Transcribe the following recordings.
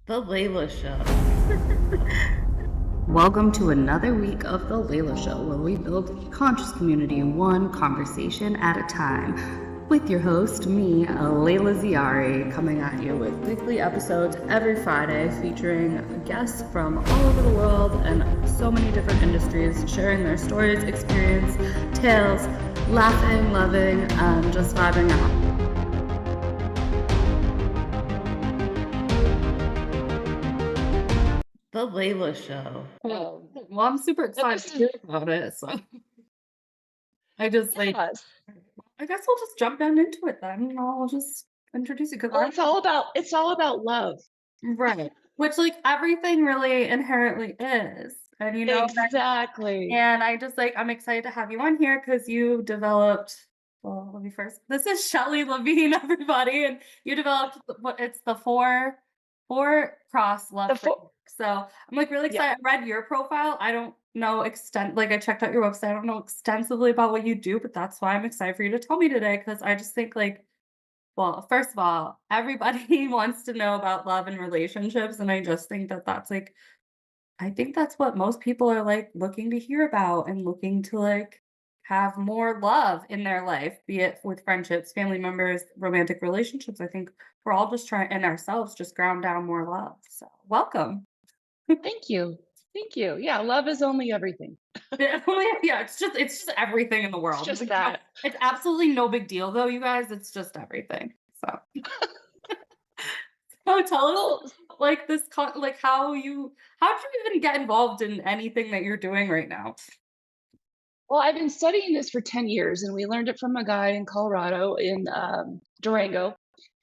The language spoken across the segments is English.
The Layla Show. Welcome to another week of The Layla Show, where we build a conscious community one conversation at a time. With your host, me, Layla Ziari, coming at you with weekly episodes every Friday featuring guests from all over the world and so many different industries, sharing their stories, experience, tales, laughing, loving, and just vibing out. The Layla Show. Well, I'm super excited to hear about it. So I just Yes. I guess we'll just jump down into it then. I'll just introduce you because Well, it's all about love. right, which like everything really inherently is, and Exactly. and I just I'm excited to have you on here because you developed. Well, let me first. This is Shelly LaVigne, everybody, and you developed what it's the four cross The love fo framework. So I'm like really Yeah. excited. I read your profile. I don't know I checked out your website. I don't know extensively about what you do, but that's why I'm excited for you to tell me today because I just think well, first of all, everybody wants to know about love and relationships, and I just think that I think that's what most people are looking to hear about and looking to have more love in their life, be it with friendships, family members, romantic relationships. I think we're all just trying and ourselves just ground down more love. So welcome. Thank you. Thank you. Yeah, love is only everything. Yeah, it's just everything in the It's world. just that. It's absolutely no big deal though, you guys. It's just everything. So oh, tell us Well like this how'd you even get involved in anything that you're doing right now? well, I've been studying this for 10 years, and we learned it from a guy in Colorado in, Durango.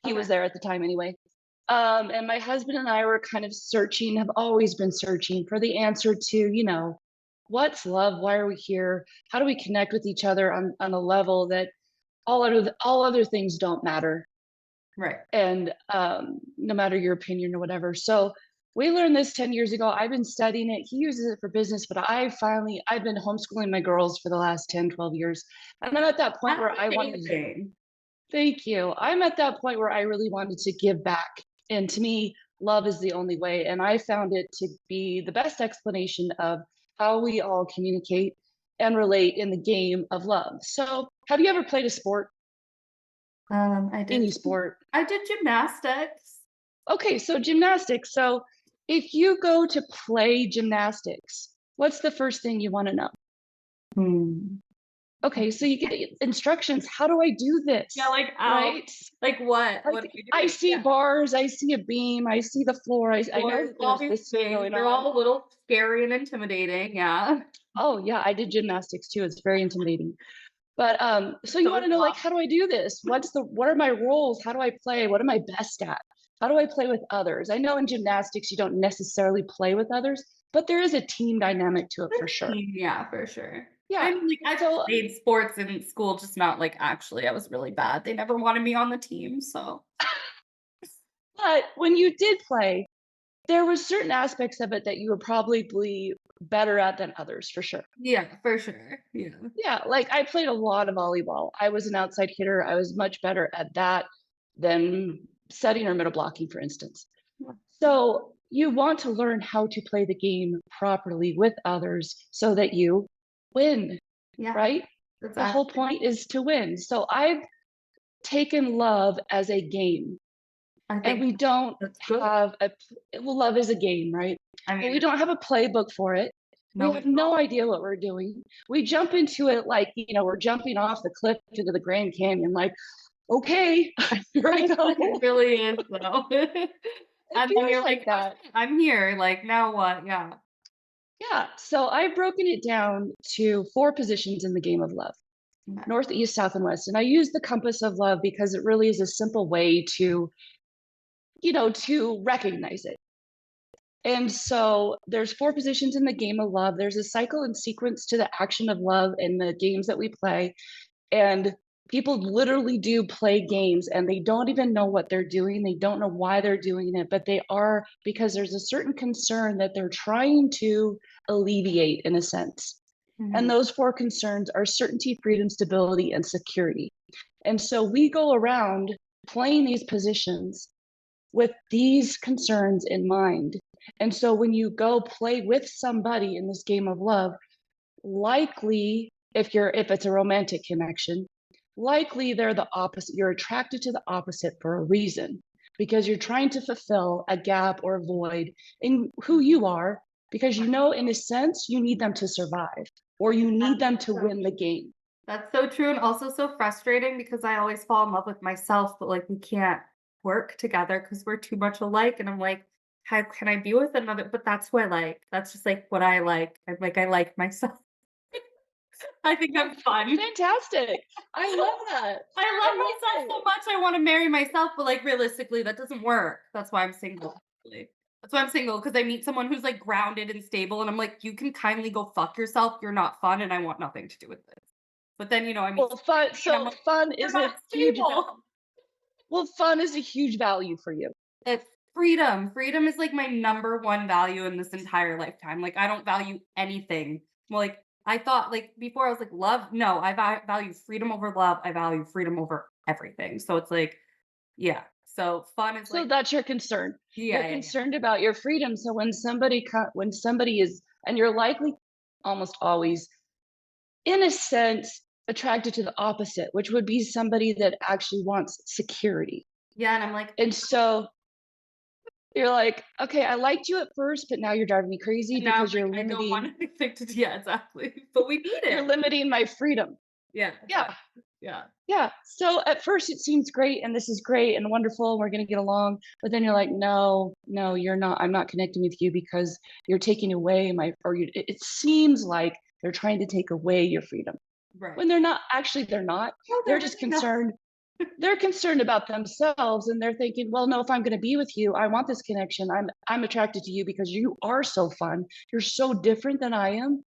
He Okay. was there at the time anyway. And my husband and I were kind of searching, have always been searching for the answer to, what's love? Why are we here? How do we connect with each other on a level that all other things don't matter? Right. And no matter your opinion or whatever. So we learned this 10 years ago. I've been studying it. He uses it for business, but I've been homeschooling my girls for the last 10, 12 years. And I'm at that point That's where I wanted to, amazing. thank you. I'm at that point where I really wanted to give back. And to me, love is the only way. And I found it to be the best explanation of how we all communicate and relate in the game of love. So, have you ever played a sport? I did Any sport? I did gymnastics. Okay, so gymnastics. So if you go to play gymnastics, what's the first thing you want to know? Hmm. Okay, so you get instructions. How do I do Yeah, this? like, ow. Right? Like what? What Like are you I doing? see Yeah. bars, I see a beam, I see the floor. I know There's that all there's these this things. going They're on. all a little scary and intimidating. Yeah. Oh yeah, I did gymnastics too. It's very intimidating. But so you So want is to know like love. how do I do this? What are my roles? How do I play? What am I best at? How do I play with others? I know in gymnastics you don't necessarily play with others, but there is a team dynamic to it for sure. Yeah, for sure. Yeah. I mean, I So played sports in school, just not actually. I was really bad. They never wanted me on the team. So but when you did play, there were certain aspects of it that you were probably better at than others for sure. yeah, for sure. Yeah. Yeah, like I played a lot of volleyball. I was an outside hitter. I was much better at that than setting or middle blocking, for instance. So you want to learn how to play the game properly with others so that you win, Yeah. right? That's The whole actually point is to win. So I've taken love as a game, I and think we don't that's good. have well, love is a game, right? I But we mean, don't have a playbook for it. We no, we have no idea what we're doing. We jump into it like, we're jumping off the cliff into the Grand Canyon, like, okay, here I it go. really is though. It And then feels you're like, like that. "Okay, I'm here, now what?" Yeah. Yeah. So I've broken it down to four positions in the game of love: Okay. north, east, south, and west. And I use the compass of love because it really is a simple way to recognize it. And so there's four positions in the game of love. There's a cycle and sequence to the action of love in the games that we play. And people literally do play games and they don't even know what they're doing. They don't know why they're doing it, but they are because there's a certain concern that they're trying to alleviate in a sense. And Mhm. those four concerns are certainty, freedom, stability, and security. And so we go around playing these positions with these concerns in mind. And so when you go play with somebody in this game of love, likely if it's a romantic connection, likely they're the opposite. You're attracted to the opposite for a reason because you're trying to fulfill a gap or a void in who you are because you know in a sense you need them to survive or you need them to That's win the game. That's so true and also so frustrating because I always fall in love with myself, but like we can't work together because we're too much alike. And I'm like, how can I be with another? But that's who I like. That's just like what I like. I'm like, I like myself. I think I'm fun. Fantastic. I love that. I I love love myself it. so much. I want to marry myself, but like realistically, that doesn't work. That's why I'm single. Actually. That's why I'm single because I meet someone who's like grounded and stable, and I'm like, you can kindly go fuck yourself. You're not fun, and I want nothing to do with this. But then I meet Well, fun. and I'm So like, fun you're is a not huge. stable. Well, fun is a huge value for you. It's freedom. Freedom is like my number one value in this entire lifetime. Like I don't value anything. Like I thought like before I was like love. No, I value freedom over love. I value freedom over everything. So it's like, yeah. So fun is So like, that's your concern. You're yeah, yeah, yeah. concerned about your freedom. So when somebody is, and you're likely almost always, in a sense, attracted to the opposite, which would be somebody that actually wants security. Yeah, and I'm like, And so you're like, okay, I liked you at first, but now you're driving me crazy and now I'm because like, I don't want anything to. Yeah, exactly. But we need you're it. limiting my freedom. Yeah, Yeah. exactly. Yeah. Yeah. So at first it seems great and this is great and wonderful and we're going to get along. But then you're like, no, no, you're not. I'm not connecting with you because you're taking away it seems like they're trying to take away your freedom Right. when they're not. Actually, they're not. No, They're they're just really not. concerned. They're concerned about themselves and they're thinking, well, no, if I'm going to be with you, I want this connection. I'm attracted to you because you are so fun. You're so different than I am.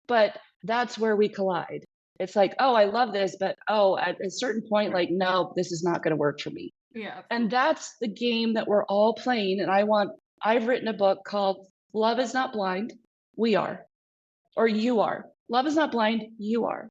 But that's where we collide. It's like, oh, I love this, but oh, at a certain point, like, no, this is not going to work for me. Yeah, And absolutely. that's the game that we're all playing. And I've written a book called Love is Not Blind. We are, or you are. Love is not blind. You are.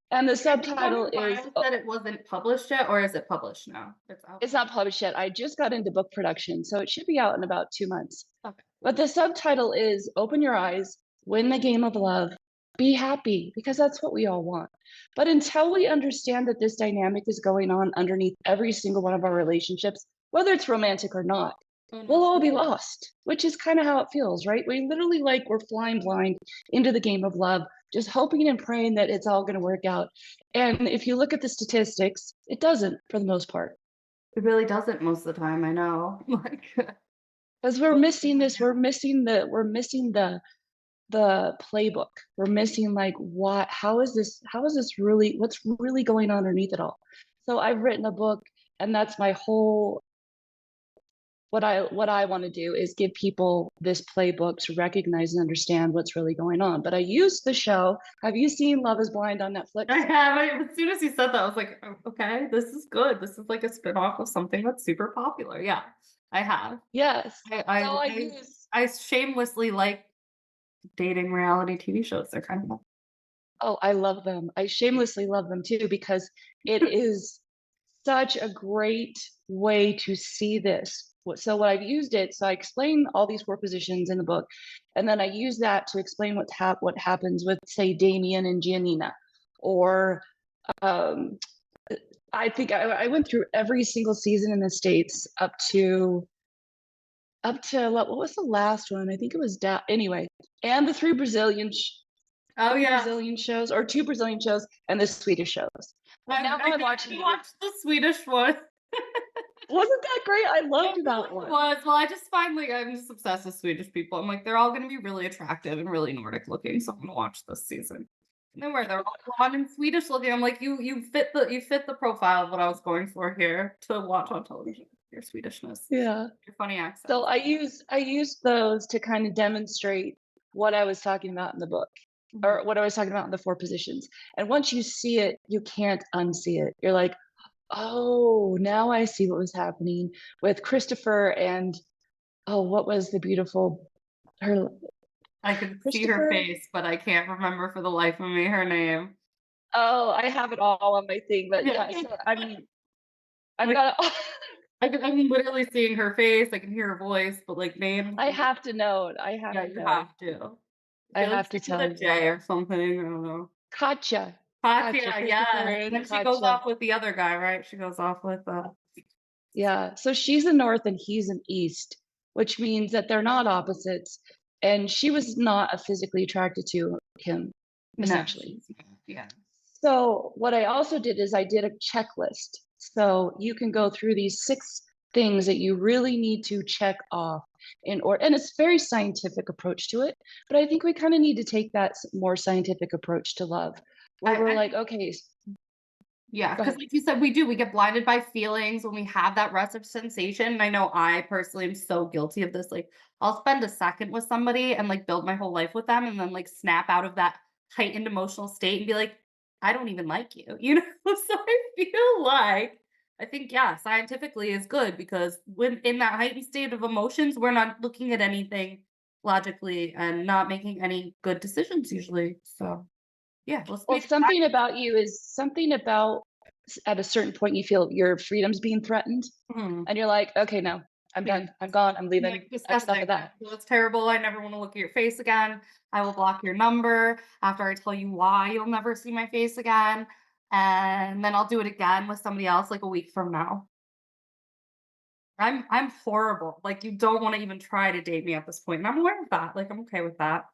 And the Can you tell me subtitle why is, is that it wasn't published yet, or is it published now? It's out. it's not published yet. I just got into book production, so it should be out in about 2 months. Okay. But the subtitle is Open Your Eyes, Win the Game of Love, Be Happy, because that's what we all want. But until we understand that this dynamic is going on underneath every single one of our relationships, whether it's romantic or not, Oh no, we'll all be totally. lost, which is kind of how it feels, right? We literally like we're flying blind into the game of love, just hoping and praying that it's all going to work out. And if you look at the statistics, it doesn't for the most part. It really doesn't most of the time, I know. Like, Because we're most of the missing time, this, yeah. we're missing the playbook. We're missing like what how is this really what's really going on underneath it all. So I've written a book and that's my whole what I want to do is give people this playbook to recognize and understand what's really going on. But I used the show. Have you seen Love is Blind on Netflix? I have. As soon as you said that, I was like, "Oh, okay, this is good. This is like a spin-off of something that's super popular." Yeah, I have. Yes. I I So I I, use I shamelessly like dating reality TV shows. They're kind of Oh, I love them. I shamelessly love them too because it is such a great way to see this. So what I've used it, so I explain all these four positions in the book, and then I use that to explain what happens with, say, Damien and Giannina, or um, I think I went through every single season in the States up to what was the last one? I think it was anyway, and the oh three yeah. Brazilian shows or two Brazilian shows and the Swedish shows. But now I I'm think watching I the watched the Swedish one. Wasn't that great? I It loved that really one. was. Well, I just find like I'm just obsessed with Swedish people. I'm like, they're all gonna be really attractive and really Nordic looking, so I'm gonna watch this season. And then where they're all blonde and Swedish looking. I'm like, you fit the profile of what I was going for here to watch on television. Your Swedishness, Yeah. your funny So accents. I use those to kind of demonstrate what I was talking about in the book Mhm. or what I was talking about in the four positions. And once you see it, you can't unsee it. You're like, oh, now I see what was happening with Christopher and oh, what was the beautiful her I can see her Christopher? face, but I can't remember for the life of me her name. Oh, I have it all on my thing, but Yeah. yeah, so I mean, I've Like got it all. I'm literally seeing her face, I can hear her voice, but, like, names, I have to know. I have yeah, to you know. have to. I I feel like have to starts with a tell you. J or something, I don't know. Katya. Katya, Katya, Christopher yes, and and then she goes Katya. off with the other guy, right? She goes off with, Yeah. So she's a north and he's an east, which means that they're not opposites. And she was not physically attracted to him, no, essentially. she's not, yeah. So what I also did is I did a checklist. So you can go through these 6 things that you really need to check off in order, and it's very scientific approach to it, but I think we kind of need to take that more scientific approach to love, where we're I like, think okay, yeah, go because ahead. like you said, we get blinded by feelings when we have that rush of sensation, and I know I personally am so guilty of this, like, I'll spend a second with somebody and, like, build my whole life with them and then, like, snap out of that heightened emotional state and be like, "I don't even like you," you know? So I feel like I think, yeah, scientifically is good because when in that heightened state of emotions, we're not looking at anything logically and not making any good decisions usually, so, yeah, let's Well, make something about you is something about at a certain point you feel your freedom's being threatened, Mhm. and you're like, okay, no, I'm Yeah. done, I'm gone, I'm I'm leaving. like, Enough of "Disgusting. I that. feel it's terrible. I never wanna look at your face again. I will block your number after I tell you why you'll never see my face again, and then I'll do it again with somebody else, like, a week from now." I'm horrible. Like, you don't wanna even try to date me at this point, and I'm aware of that. Like, I'm okay with that.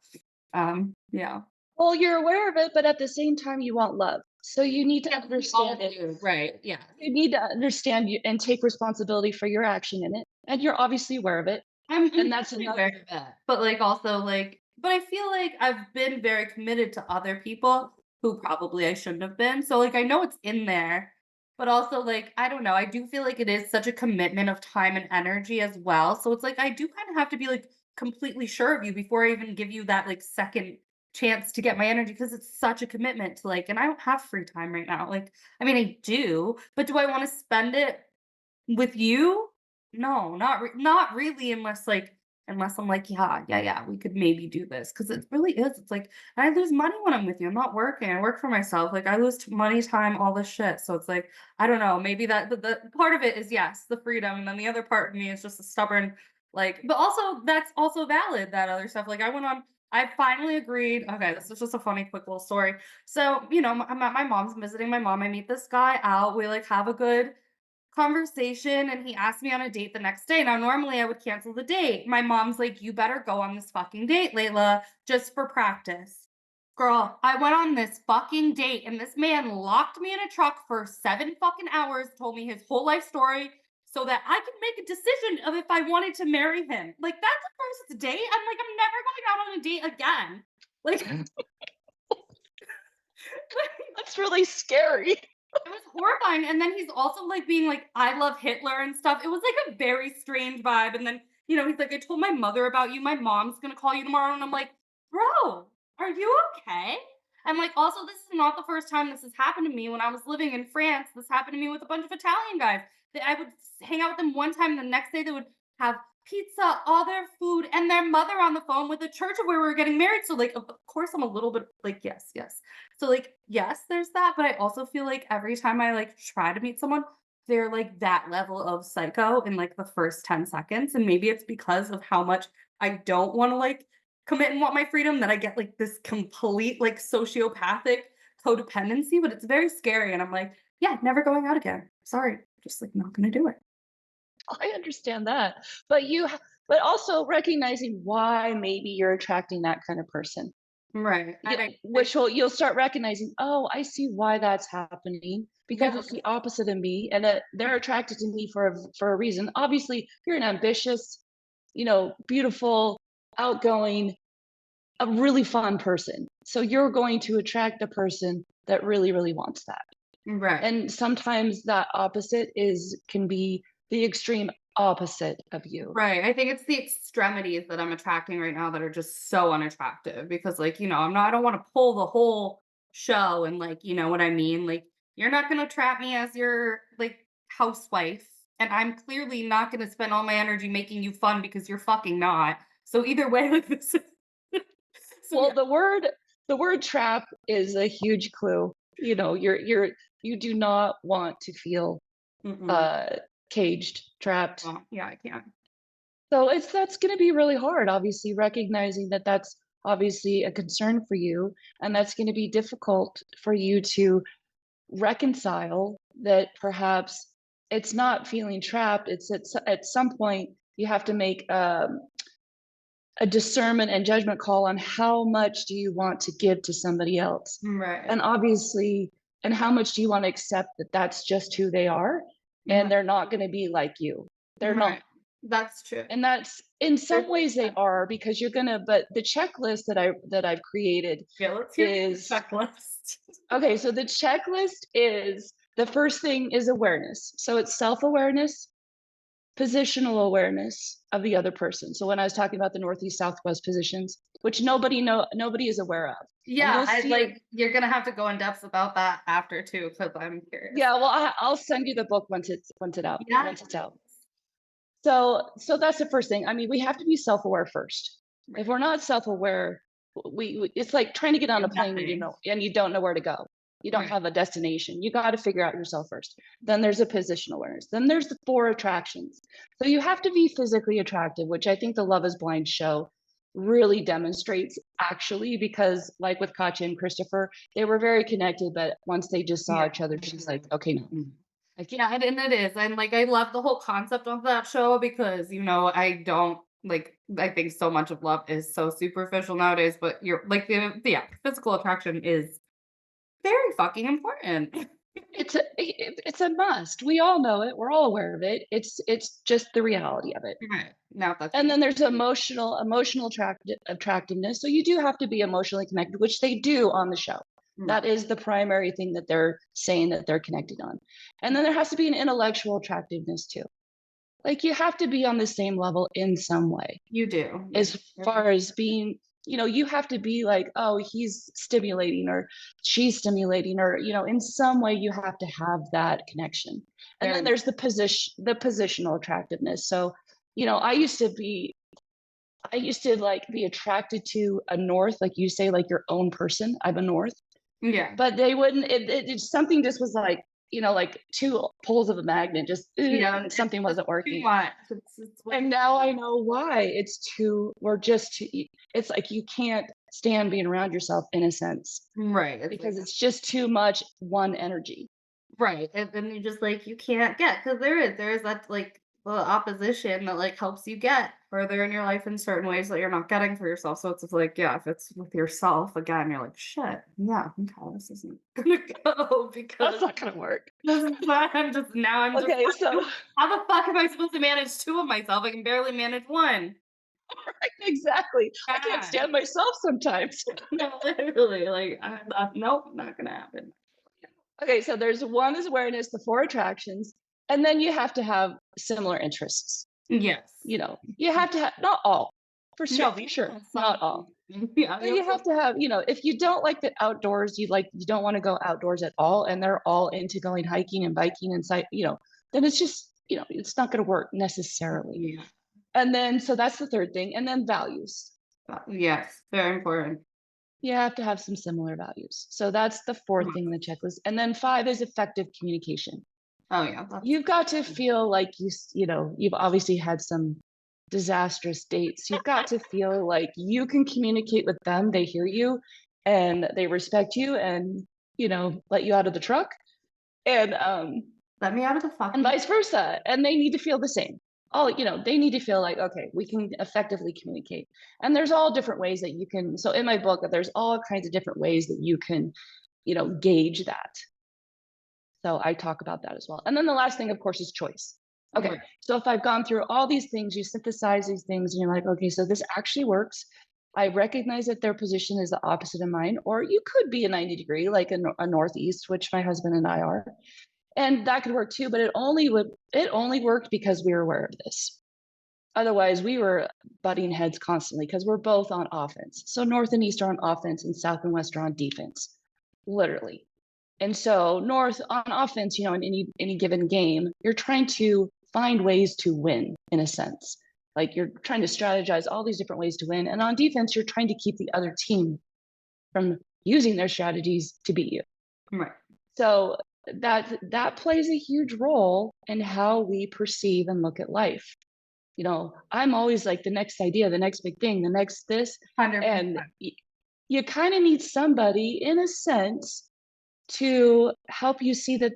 Yeah. Well, you're aware of it, but at the same time, you want love. So you need to Yes, we all understand it. do. Right, yeah. You need to understand you and take responsibility for your action in it. And you're obviously aware of it. I'm And that's definitely another. aware of that, but, like, also, like but I feel like I've been very committed to other people who probably I shouldn't have been, so, like, I know it's in there, but also, like, I don't know, I do feel like it is such a commitment of time and energy as well, so it's like I do kinda have to be, like, completely sure of you before I even give you that, like, second chance to get my energy because it's such a commitment to, like and I don't have free time right now, like, I mean, I do, but do I wanna spend it with you? No, not really unless I'm like, "Yeah, yeah, yeah, we could maybe do this because it really is, it's like I lose money when I'm with you, I'm not working, I work for myself, like, I lose t money, time, all this shit, so it's like, I don't know, maybe that the part of it is, yes, the freedom, and then the other part of me is just a stubborn, like but also that's also valid, that other stuff, like, I finally agreed okay, this is just a funny quick little story. So, I'm at my mom's, I'm visiting my mom, I meet this guy out, we, like, have a good conversation and he asked me on a date the next day. Now, normally I would cancel the date. My mom's like, "You better go on this fucking date, Layla, just for practice." Girl, I went on this fucking date and this man locked me in a truck for 7 fucking hours, told me his whole life story so that I could make a decision of if I wanted to marry him. Like, that's the first date. I'm like, I'm never going out on a date again. Like, That's really scary. it was horrifying, and then he's also, like, being like, "I love Hitler" and stuff. It was, like, a very strange vibe, and then, he's like, "I told my mother about you, my mom's gonna call you tomorrow," and I'm like, "Bro, are you okay?" And, like, also, this is not the first time this has happened to me. When I was living in France, this happened to me with a bunch of Italian guys, that I would hang out with them one time, and the next day they would have pizza, all their food, and their mother on the phone with the church of where we were getting married, so, like, of course, I'm a little bit like, "Yes, yes." So, like, yes, there's that, but I also feel like every time I, like, try to meet someone, they're, like, that level of psycho in, like, the first 10 seconds, and maybe it's because of how much I don't wanna, like, commit and want my freedom that I get, like, this complete, like, sociopathic codependency, but it's very scary, and I'm like, "Yeah, never going out again. Sorry, just, like, not gonna do it." I understand that. But also recognizing why maybe you're attracting that kind of person. Right, and I Which you'll start recognizing, oh, I see why that's happening because yeah, it's the opposite of me, and they're attracted to me for a reason. Obviously, you're an ambitious, beautiful, outgoing, a really fun person. So you're going to attract a person that really, really wants that. right. And sometimes that opposite is can be the extreme opposite of you. Right, I think it's the extremities that I'm attracting right now that are just so unattractive because, like, I don't wanna pull the whole show and, like, you know what I mean? Like, you're not gonna trap me as your, like, housewife, and I'm clearly not gonna spend all my energy making you fun because you're fucking not. So either way, like, this is so Well, yeah. the word trap is a huge clue. You do not want to feel Mm-mm. uh caged. trapped. Oh, yeah, I can't. So that's going to be really hard, obviously, recognizing that that's obviously a concern for you. And that's going to be difficult for you to reconcile that perhaps it's not feeling trapped. It's at some point you have to make a discernment and judgment call on how much do you want to give to somebody else. Right. And obviously, and how much do you want to accept that that's just who they are and Right. they're not going to be like you. They're not. Right. That's true. And that's in There's some ways they are because you're gonna, but the checklist that I've created yeah, let's hear the is checklist. okay. So the checklist is the first thing is awareness. So it's self-awareness, positional awareness of the other person. So when I was talking about the northeast southwest positions, which nobody is aware of. And Yeah, you'll I see it. like you're gonna have to go in depth about that after too, because I'm curious. Yeah, well, I'll send you the book Yeah. once it's out. So that's the first thing. I mean, we have to be self-aware first. If Right. we're not self-aware, we it's like trying to get on You're a plane and nothing. you don't know where to go. You don't Right. have a destination. You got to figure out yourself first. Then there's a position awareness. Then there's the four attractions. So you have to be physically attractive, which I think the Love is Blind show really demonstrates actually, because like with Katya and Christopher, they were very connected, but once they just saw Yeah. each other, she's like, okay, no, I can't. Yeah, and it is, and, like, I love the whole concept of that show because, I don't like, I think so much of love is so superficial nowadays, but you're like, yeah, physical attraction is very fucking important. It's a must. We all know it. We're all aware of it. It's just the reality of it. Right. Now that's And then there's emotional attractiveness. So you do have to be emotionally connected, which they do on the show. right. That is the primary thing that they're saying that they're connected on. And then there has to be an intellectual attractiveness too. Like you have to be on the same level in some way, You do, yeah. as far as being, you have to be like, oh, he's stimulating or she's stimulating, or, in some way you have to have that connection. And Very then much. there's the positional attractiveness. So, I used to like be attracted to a north, like you say, like your own person. I'm a north, Yeah. but they wouldn't, something just was like two poles of a magnet, just Yeah, it's something just wasn't too working. much. It's way And now I know why. It's like you can't stand being around yourself in a sense right, it's like because it's just too much one energy. right, and then you just, like, you can't get because there is that, like, the opposition that, like, helps you get further in your life in certain ways that you're not getting for yourself, so it's just like, yeah, if it's with yourself, again, you're like, "Shit, yeah, okay, this isn't gonna go That's because not going to work. this is why I'm just Okay, so how the fuck am I supposed to manage 2 of myself? I can barely manage 1." exactly. I can't God. stand myself sometimes. No, literally, like, nope, not gonna happen. Okay, so there's one is awareness, the four attractions, and then you have to have similar interests. Yes. You have to have, not all, No, for you sure, have not something. all. Yeah, But you have to have, if you don't like the outdoors, you don't want to go outdoors at all, and they're all into going hiking and biking and then it's just, it's not going to work necessarily. yeah. And then, so that's the third thing. And then values. Yes, very important. You have to have some similar values. So that's the fourth Mhm. thing in the checklist. And then five is effective communication. Oh, yeah, that's You've got to feel like you've obviously had some disastrous dates. You've got to feel like you can communicate with them, they hear you, and they respect you, and let you out of the truck, and let me out of the and fucking vice versa. And they need to feel the same. They need to feel like, okay, we can effectively communicate. And there's all different ways that you can. So in my book, there's all kinds of different ways that you can, gauge that. So I talk about that as well. And then the last thing, of course, is choice. Okay, right. so if I've gone through all these things, you synthesize these things, and you're like, okay, so this actually works. I recognize that their position is the opposite of mine, or you could be a 90-degree, like a northeast, which my husband and I are, and that could work too. But it only worked because we were aware of this. Otherwise, we were butting heads constantly because we're both on offense. So north and east are on offense, and south and west are on defense, literally. And so north on offense, in any given game, you're trying to find ways to win in a sense. Like you're trying to strategize all these different ways to win. And on defense, you're trying to keep the other team from using their strategies to beat you. Right. So that plays a huge role in how we perceive and look at life. I'm always like the next idea, the next big thing, the next this. And 100%. you kind of need somebody, in a sense, to help you see that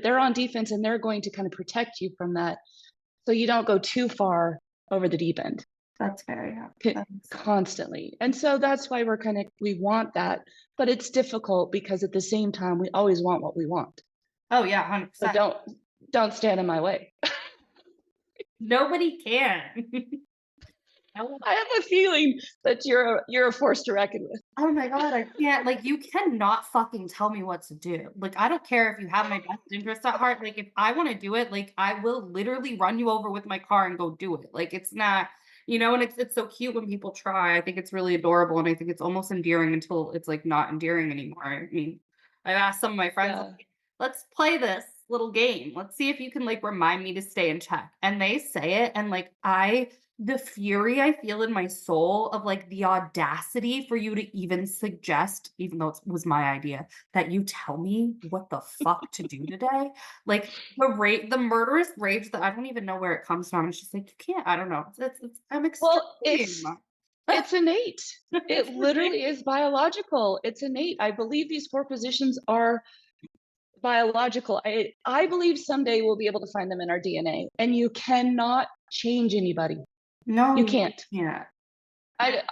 they're on defense and they're going to kind of protect you from that so you don't go too far over the deep end That's very that makes sense. constantly. And so that's why we want that, but it's difficult because at the same time we always want what we want. Oh, yeah, So 100%. don't stand in my way. Nobody can. No. I have a feeling that you're a force to reckon with. Oh my god, I can't like, you cannot fucking tell me what to do. Like, I don't care if you have my best interest at heart, like, if I wanna do it, like, I will literally run you over with my car and go do it. Like, it's not and it's so cute when people try. I think it's really adorable, and I think it's almost endearing until it's, like, not endearing anymore. I mean, I've asked some of my friends, Yeah. like, "Let's play this little game. Let's see if you can, like, remind me to stay in check." And they say it, and, like, the fury I feel in my soul of, like, the audacity for you to even suggest, even though it was my idea, that you tell me what the fuck to do today. Like, the murderous rage that I don't even know where it comes from. It's just like, "You can't." I don't know. It's I'm Well, extreme. it's innate. It It's literally is biological. It's innate. I believe these 4 positions are biological. I believe someday we'll be able to find them in our DNA, and you cannot change anybody. No, You you can't. can't.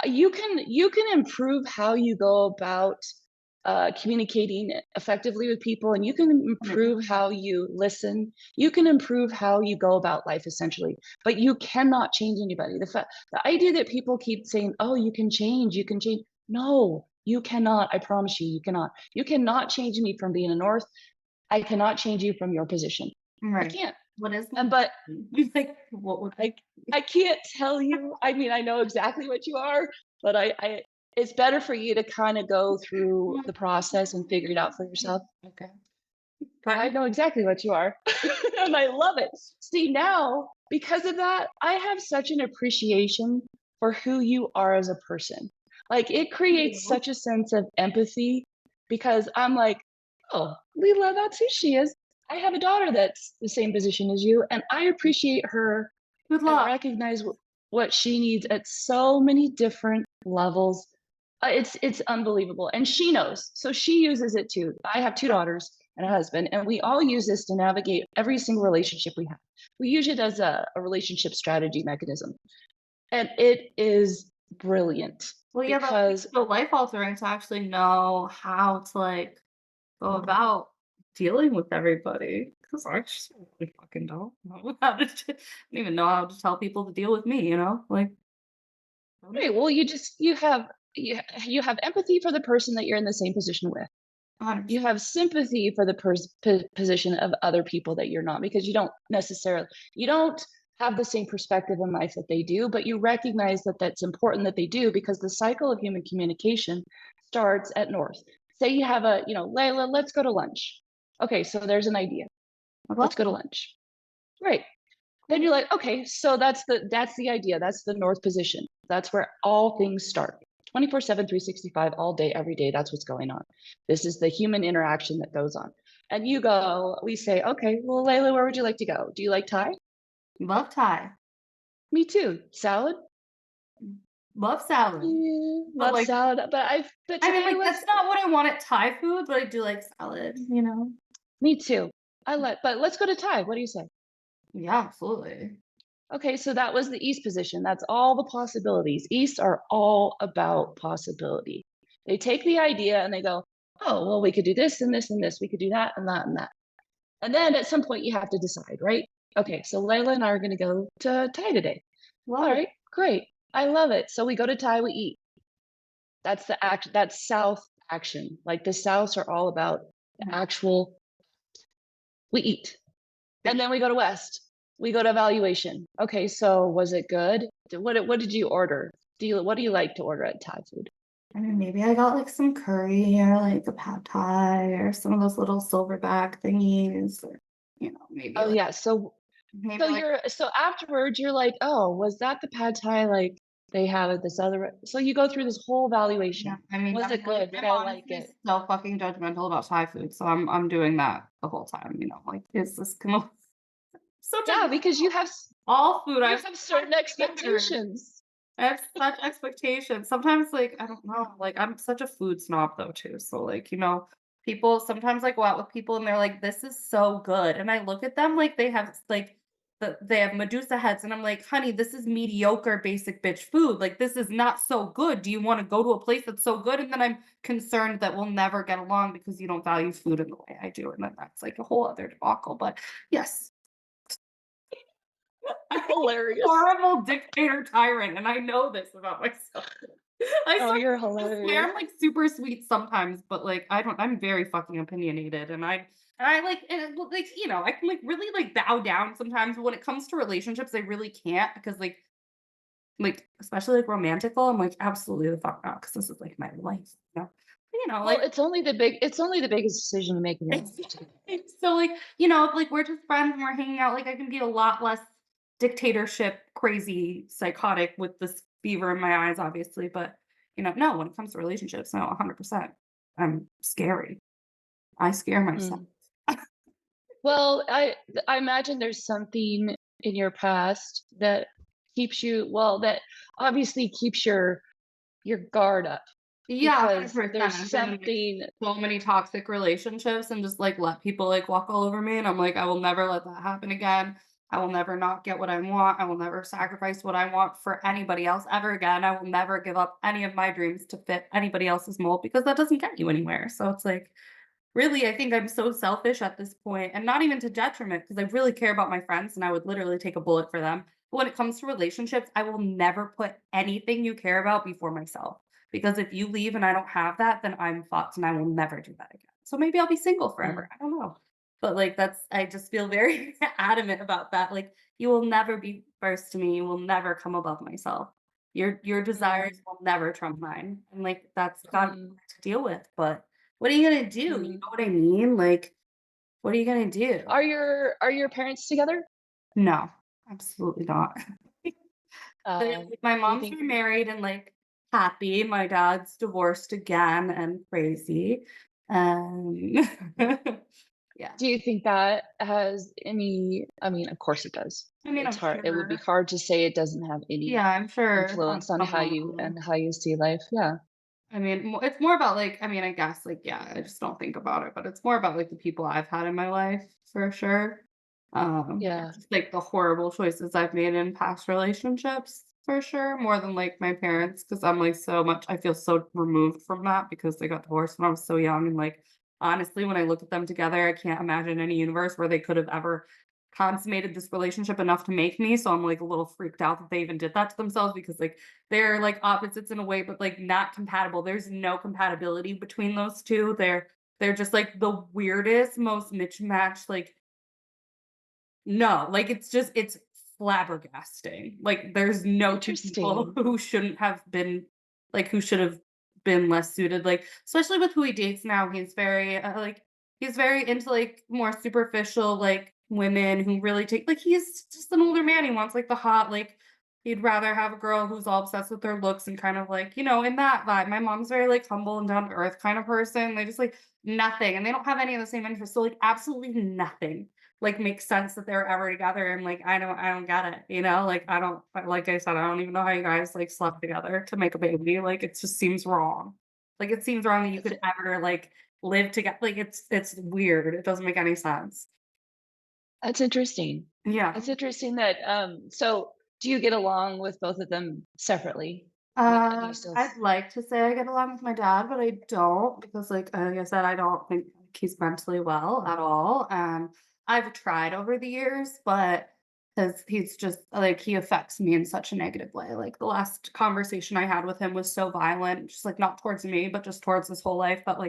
You can improve how you go about communicating effectively with people, and you can improve how you listen. You can improve how you go about life, essentially. But you cannot change anybody. The idea that people keep saying, "Oh, you can change. You can change." No, you cannot. I promise you, you cannot. You cannot change me from being a North. I cannot change you from your position. I Right. can't. What is my But like, what would I I can't tell you. I mean, I know exactly what you are, but I it's better for you to kind of go through the process and figure it out for yourself. Okay. I But know exactly what you are, and I love it. See, now, because of that, I have such an appreciation for who you are as a person. Like, it creates such a sense of empathy because I'm like, oh, Leela, that's who she is. I have a daughter that's the same position as you, and I appreciate her good and luck. recognize what she needs at so many different levels. It's unbelievable, and she knows, so she uses it too. I have 2 daughters and a husband, and we all use this to navigate every single relationship we have. We use it as a relationship strategy mechanism, and it is brilliant Well, yeah, that's like because so life altering to actually know how to like go about dealing with everybody. Because I just really fucking don't know how to. Don't even know how to tell people to deal with me. Like I don't right, well, you have empathy for the person that you're in the same position with. You 100%. have sympathy for the position of other people that you're not, because you don't have the same perspective in life that they do, but you recognize that that's important that they do, because the cycle of human communication starts at north. Say you have Layla, let's go to lunch. Okay, so there's an idea. I Let's love go to that. lunch. Great. Then Cool. you're like, okay, so that's the idea. That's the north position. That's where all things start. 24/7, 365, all day, every day. That's what's going on. This is the human interaction that goes on. And we say, okay, well, Layla, where would you like to go? Do you like Thai? Love Thai. Me too. Salad? Love salad. But Love like, salad. But I mean, today like let's that's not what I want at Thai food, but I do like salad. Me too. But let's go to Thai. What do you say? Yeah, absolutely. Okay, so that was the East position. That's all the possibilities. East are all about possibility. They take the idea and they go, oh, well, we could do this and this and this. We could do that and that and that. And then at some point you have to decide, right? Okay, so Layla and I are going to go to Thai today. All Love it. right, great. I love it. So we go to Thai, we eat. That's South action. Like the Souths are all about the Mhm. actual, we eat. And then we go to West. We go to evaluation. Okay, so was it good? What did you order? What do you like to order at Thai food? I mean, maybe I got like some curry or like a pad thai or some of those little silverback thingies, or maybe Oh like yeah, maybe like so afterwards you're like, oh, was that the pad Thai like they have at this other? So you go through this whole yeah. evaluation. I mean, Was it good? Did I'm I like honestly it? so fucking judgmental about Thai food, so I'm doing that the whole time. Like, is this gonna? such a Yeah, because all food, I you have have such certain standards. expectations. I have such expectations. Sometimes, like, I don't know, like, I'm such a food snob though too. So, like, people sometimes I go out with people and they're like, "This is so good," and I look at them like they have they have Medusa heads, and I'm like, "Honey, this is mediocre, basic bitch food. Like, this is not so good. Do you want to go to a place that's so good?" And then I'm concerned that we'll never get along because you don't value food in the way I do, and then that's like a whole other debacle. But yes, I'm a Hilarious. horrible dictator tyrant, and I know this about myself. Oh, you're I swear hilarious. I'm like super sweet sometimes, but like I'm very fucking opinionated and I like and well, like I can like really like bow down sometimes, but when it comes to relationships, I really can't because like especially like romantical, I'm like absolutely the fuck not because this is like my life, you know. Well, Like it's only the biggest decision you make in your it's life together. so, like, if, like, we're just friends and we're hanging out, like, I can be a lot less dictatorship, crazy, psychotic with this fever in my eyes, obviously, but, no, when it comes to relationships, no, 100%. I'm scary. I scare myself. Mm. Well, I imagine there's something in your past that that obviously keeps your guard up Yeah, because 100%. there's I've been in, like, something. so many toxic relationships and just, like, let people, like, walk all over me, and I'm like, "I will never let that happen again. I will never not get what I want. I will never sacrifice what I want for anybody else ever again. I will never give up any of my dreams to fit anybody else's mold because that doesn't get you anywhere." So it's like, really, I think I'm so selfish at this point, and not even to detriment, because I really care about my friends and I would literally take a bullet for them. But when it comes to relationships, I will never put anything you care about before myself. Because if you leave and I don't have that, then I'm fucked and I will never do that again. So maybe I'll be single Mm, forever. I don't know. But like I just feel very adamant about that. Like you will never be first to me. You will never come above myself. Your desires mm, will never trump mine. And like that's gotta be mm, hard to deal with. But what are you gonna do? You mm. know what I mean? Like, what are you gonna do? Are your parents together? No, absolutely not. Like, my Do you mom's think remarried and, like, happy. My dad's divorced again and crazy. Um, yeah. do you think that has any I mean, of course it does. I mean, It's I'm hard. It would be sure. hard to say it doesn't have any Yeah, I'm sure on influence on some level. how you see life. Yeah. I mean, it's more about, like I mean, I guess, like, yeah, I just don't think about it, but it's more about, like, the people I've had in my life for sure. Yeah. Just, like, the horrible choices I've made in past relationships for sure, more than, like, my parents, because 'cause I'm, like, so much I feel so removed from that because they got divorced when I was so young, and, like, honestly, when I look at them together, I can't imagine any universe where they could have ever consummated this relationship enough to make me, so I'm, like, a little freaked out that they even did that to themselves because, like, they're, like, opposites in a way, but, like, not compatible. There's no compatibility between those 2. They're just, like, the weirdest, most mismatched, like no, like, it's flabbergasting. Like, there's no 2 people Interesting. who shouldn't have been who should have been less suited, like, especially with who he dates now, he's very into, like, more superficial, like, women who really take like, he's just an older man, he wants, like, the hot, like he'd rather have a girl who's all obsessed with their looks and kind of, like, in that vibe. My mom's very, like, humble and down to earth kind of person, they just, like, nothing, and they don't have any of the same interests, so, like, absolutely nothing like makes sense that they're ever together and like I don't get it, Like I don't like I said, I don't even know how you guys like slept together to make a baby. Like it just seems wrong. Like it seems wrong that you That's could ever like live together. Like it's weird. It doesn't make any sense. that's interesting. Yeah. That's interesting that, so do you get along with both of them separately? Do you still I'd like to say I get along with my dad, but I don't because like I said, I don't think he's mentally well at all. I've tried over the years, but because he's just like he affects me in such a negative way. Like the last conversation I had with him was so violent, just like not towards me, but just towards his whole life. But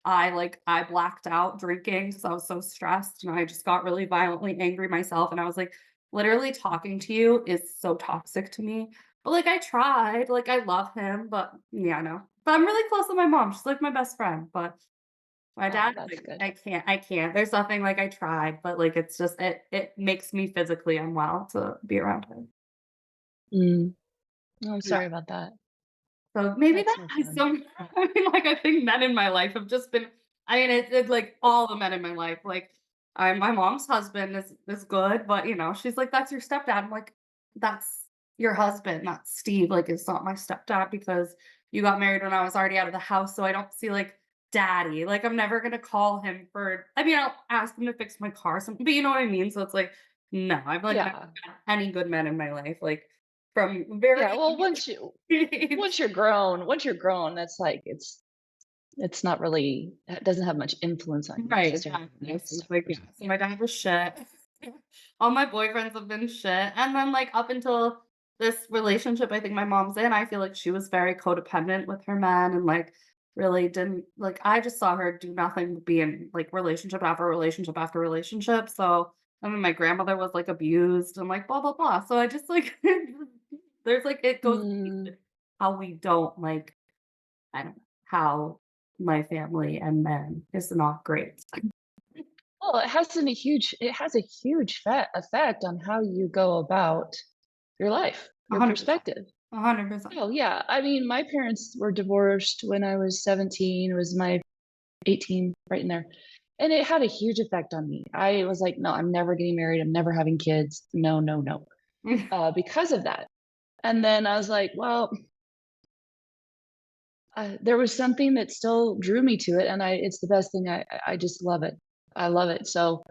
I blacked out drinking because I was so stressed and I just got really violently angry myself. And I was like, literally talking to you is so toxic to me but, like, I tried, like, I love him, but yeah, no. But I'm really close with my mom, she's, like, my best friend, but my Oh, dad, that's like, good. I can't. There's nothing like, I tried, but, like, it's just it makes me physically unwell to be around him. Mm. Oh, I'm Yeah. sorry about that. So maybe That's that no is fun. so I mean, like, I think men in my life have just been I mean, it's like, all the men in my life, like, My mom's husband is good, but, she's like, "That's your stepdad." I'm like, "That's your husband, not Steve, like, it's not my stepdad because you got married when I was already out of the house, so I don't see, like, daddy." Like, I'm never gonna call him for I mean, I'll ask him to fix my car, but you know what I mean? So it's like, no, I've, like, never Yeah. had any good men in my life, like, from Yeah, very well, young age. once you're grown, that's like it's not really it doesn't have much influence on you Right, necessarily exactly. the It's next like, yeah, person. so my dad was shit. All my boyfriends have been shit, and then, like, up until this relationship I think my mom's in, I feel like she was very codependent with her man and, like, really didn't like, I just saw her do nothing but be in, like, relationship after relationship after relationship, so I mean, my grandmother was, like, abused and, like, blah, blah, blah, so I just, like there's, like it goes Mm. deep how we don't, like I don't know, how my family and men is not great. Well, it has a huge effect on how you go about your life, your 100%. perspective. 100%. Oh, yeah. I mean, my parents were divorced when I was 17, it was my 18, right in there. And it had a huge effect on me. I was like, no, I'm never getting married. I'm never having kids. No, no, no. Because of that. And then I was like, well, there was something that still drew me to it. And it's the best thing. I just love it. I love it. So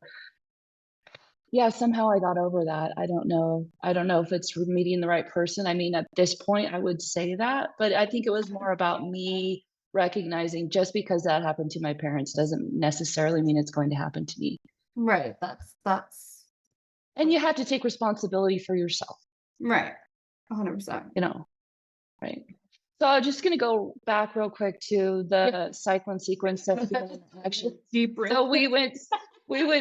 yeah, somehow I got over that. I don't know. I don't know if it's meeting the right person. I mean, at this point, I would say that, but I think it was more about me recognizing just because that happened to my parents doesn't necessarily mean it's going to happen to me. Right, And you have to take responsibility for yourself, right. 100%. you know, right? So I'm just gonna go back real quick to Yep. the cyclone sequence of human action. Deep breath. So we went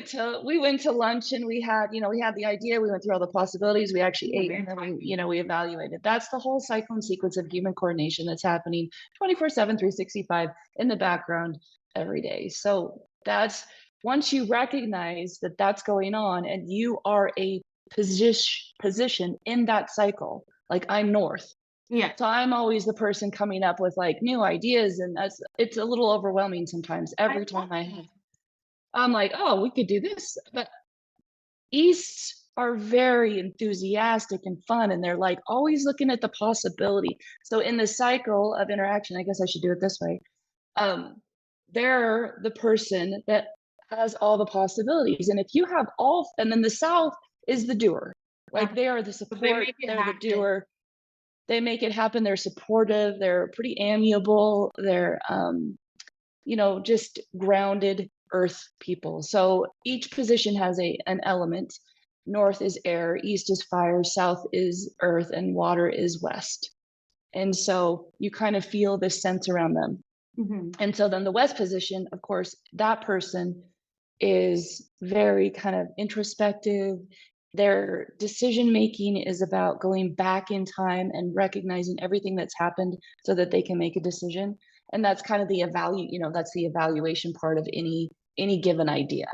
to lunch and we had the idea, we went through all the possibilities, we actually ate, and then we evaluated. That's the whole cyclone sequence of human coordination that's happening 24/7, 365 in the background every day. So that's once you recognize that that's going on and you are a position in that cycle, like I'm north. Yeah. So I'm always the person coming up with like new ideas, and it's a little overwhelming sometimes. I Every love time I that. have, I'm like, oh, we could do this. But East are very enthusiastic and fun, and they're like always looking at the possibility. So in the cycle of interaction, I guess I should do it this way. Um, they're the person that has all the possibilities, and if you have all, and then the South is the doer. Like they are the But they support, make it they're the happen. doer, they make it happen. They're supportive. They're pretty amiable. They're, just grounded earth people. So each position has an element. North is air, east is fire, south is earth, and water is west. And so you kind of feel this sense around them. Mhm. And so then the west position, of course, that person is very kind of introspective. Their decision making is about going back in time and recognizing everything that's happened so that they can make a decision. And that's kind of that's the evaluation part of any given idea.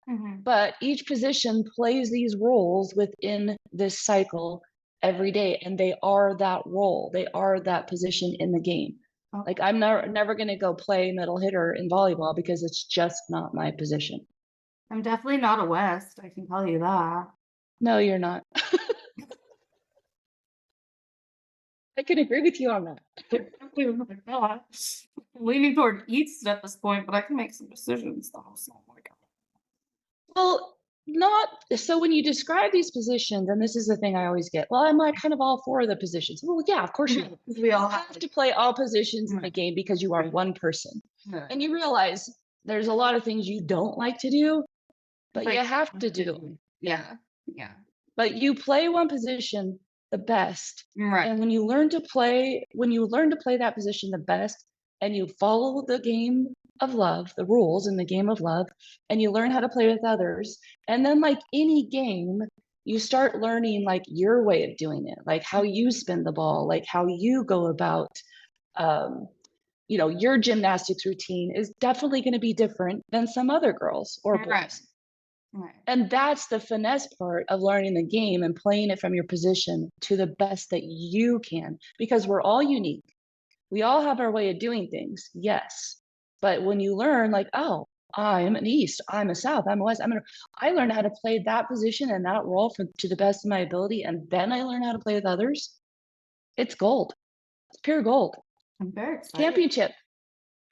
Mhm. But each position plays these roles within this cycle every day, and they are that role. They are that position in the game. Like Okay. I'm never going to go play middle hitter in volleyball because it's just not my position. I'm definitely not a West, I can tell you that. No, you're not. I can agree with you on that. Definitely not. Leaning toward East at this point, but I can make some decisions though, so, oh my god. Well, not so when you describe these positions, and this is the thing I always get. Well, I'm like kind of all for the positions. Well, yeah, of course you Mhm, 'cause we you all have, have like to play all positions in the right, game because you are one person. right. And you realize there's a lot of things you don't like to do, but But you you have have to to do do 'em. it. Yeah. Yeah, yeah. But you play one position the best. Right. And when you learn to play that position the best and you follow the game of love, the rules in the game of love, and you learn how to play with others, and then like any game, you start learning like your way of doing it, like how you spin the ball, like how you go about um, your gymnastics routine is definitely going to be different than some other girls or Right, boys. right. And that's the finesse part of learning the game and playing it from your position to the best that you can, because we're all unique. We all have our way of doing things, yes. But when you learn, like, oh, I'm an East, I'm a South, I'm a West, I learned how to play that position and that role to the best of my ability, and then I learn how to play with others. It's gold. It's pure gold. I'm very excited Championship.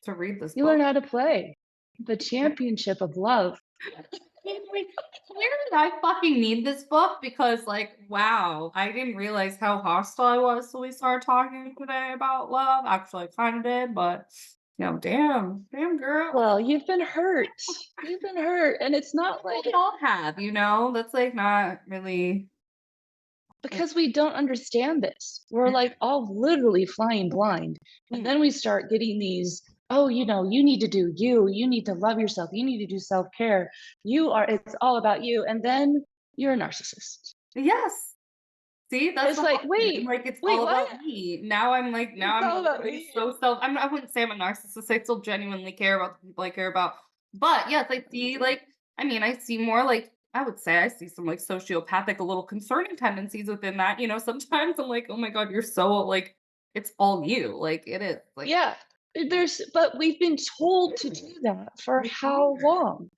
to read this You learn book. how to play the championship of love. Like, where did I fucking need this book? Because, like, wow, I didn't realize how hostile I was till we started talking today about love. Actually, I kind of did, but damn, girl. Well, you've been hurt. You've been hurt, and it's not Well, like we all have, that's like not really like, because we don't understand this. We're like all literally flying blind. And mm, then we start getting these, oh, you need to do you, you need to love yourself, you need to do self-care. It's all about you. And then you're a narcissist. yes. See, that's It's the like, whole thing. I'm like, it's wait, all what? about me. Now I'm like, now It's I'm all about literally me. so I wouldn't say I'm a narcissist. I still genuinely care about the people I care about. But yes, I see like, I mean, I see more like, I would say I see some like sociopathic, a little concerning tendencies within that. Sometimes I'm like, oh my God, you're so like, it's all you. Like it is. Like, Yeah. But we've been told to do that for we how long?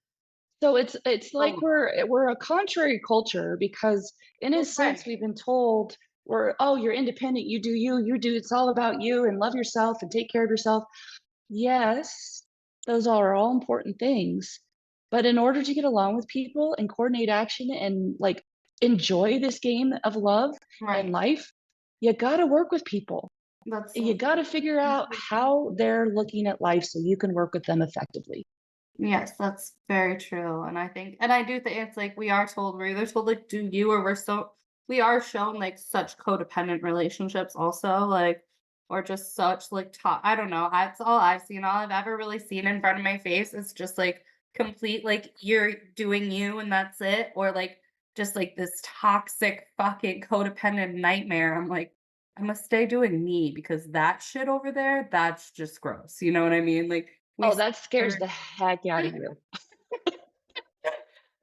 So it's like are. we're a contrary culture because in a sense Right. we've been told you're independent, you do you do it's all about you and love yourself and take care of yourself. Yes, those are all important things. But in order to get along with people and coordinate action and like enjoy this game of love and Right. life, you got to work with people. That's You so got to figure out how they're looking at life so you can work with them effectively. yes, that's very true, and I do think it's like we're either told, like, "Do you," or we are shown, like, such codependent relationships also, like, or just such, like, I don't know, that's all I've seen, all I've ever really seen in front of my face is just, like, complete, like, you're doing you and that's it, or, like, just, like, this toxic fucking codependent nightmare, I'm like, "I must stay doing me because that shit over there, that's just gross," you know what I mean? Like, we Oh, that scares the heck out of you.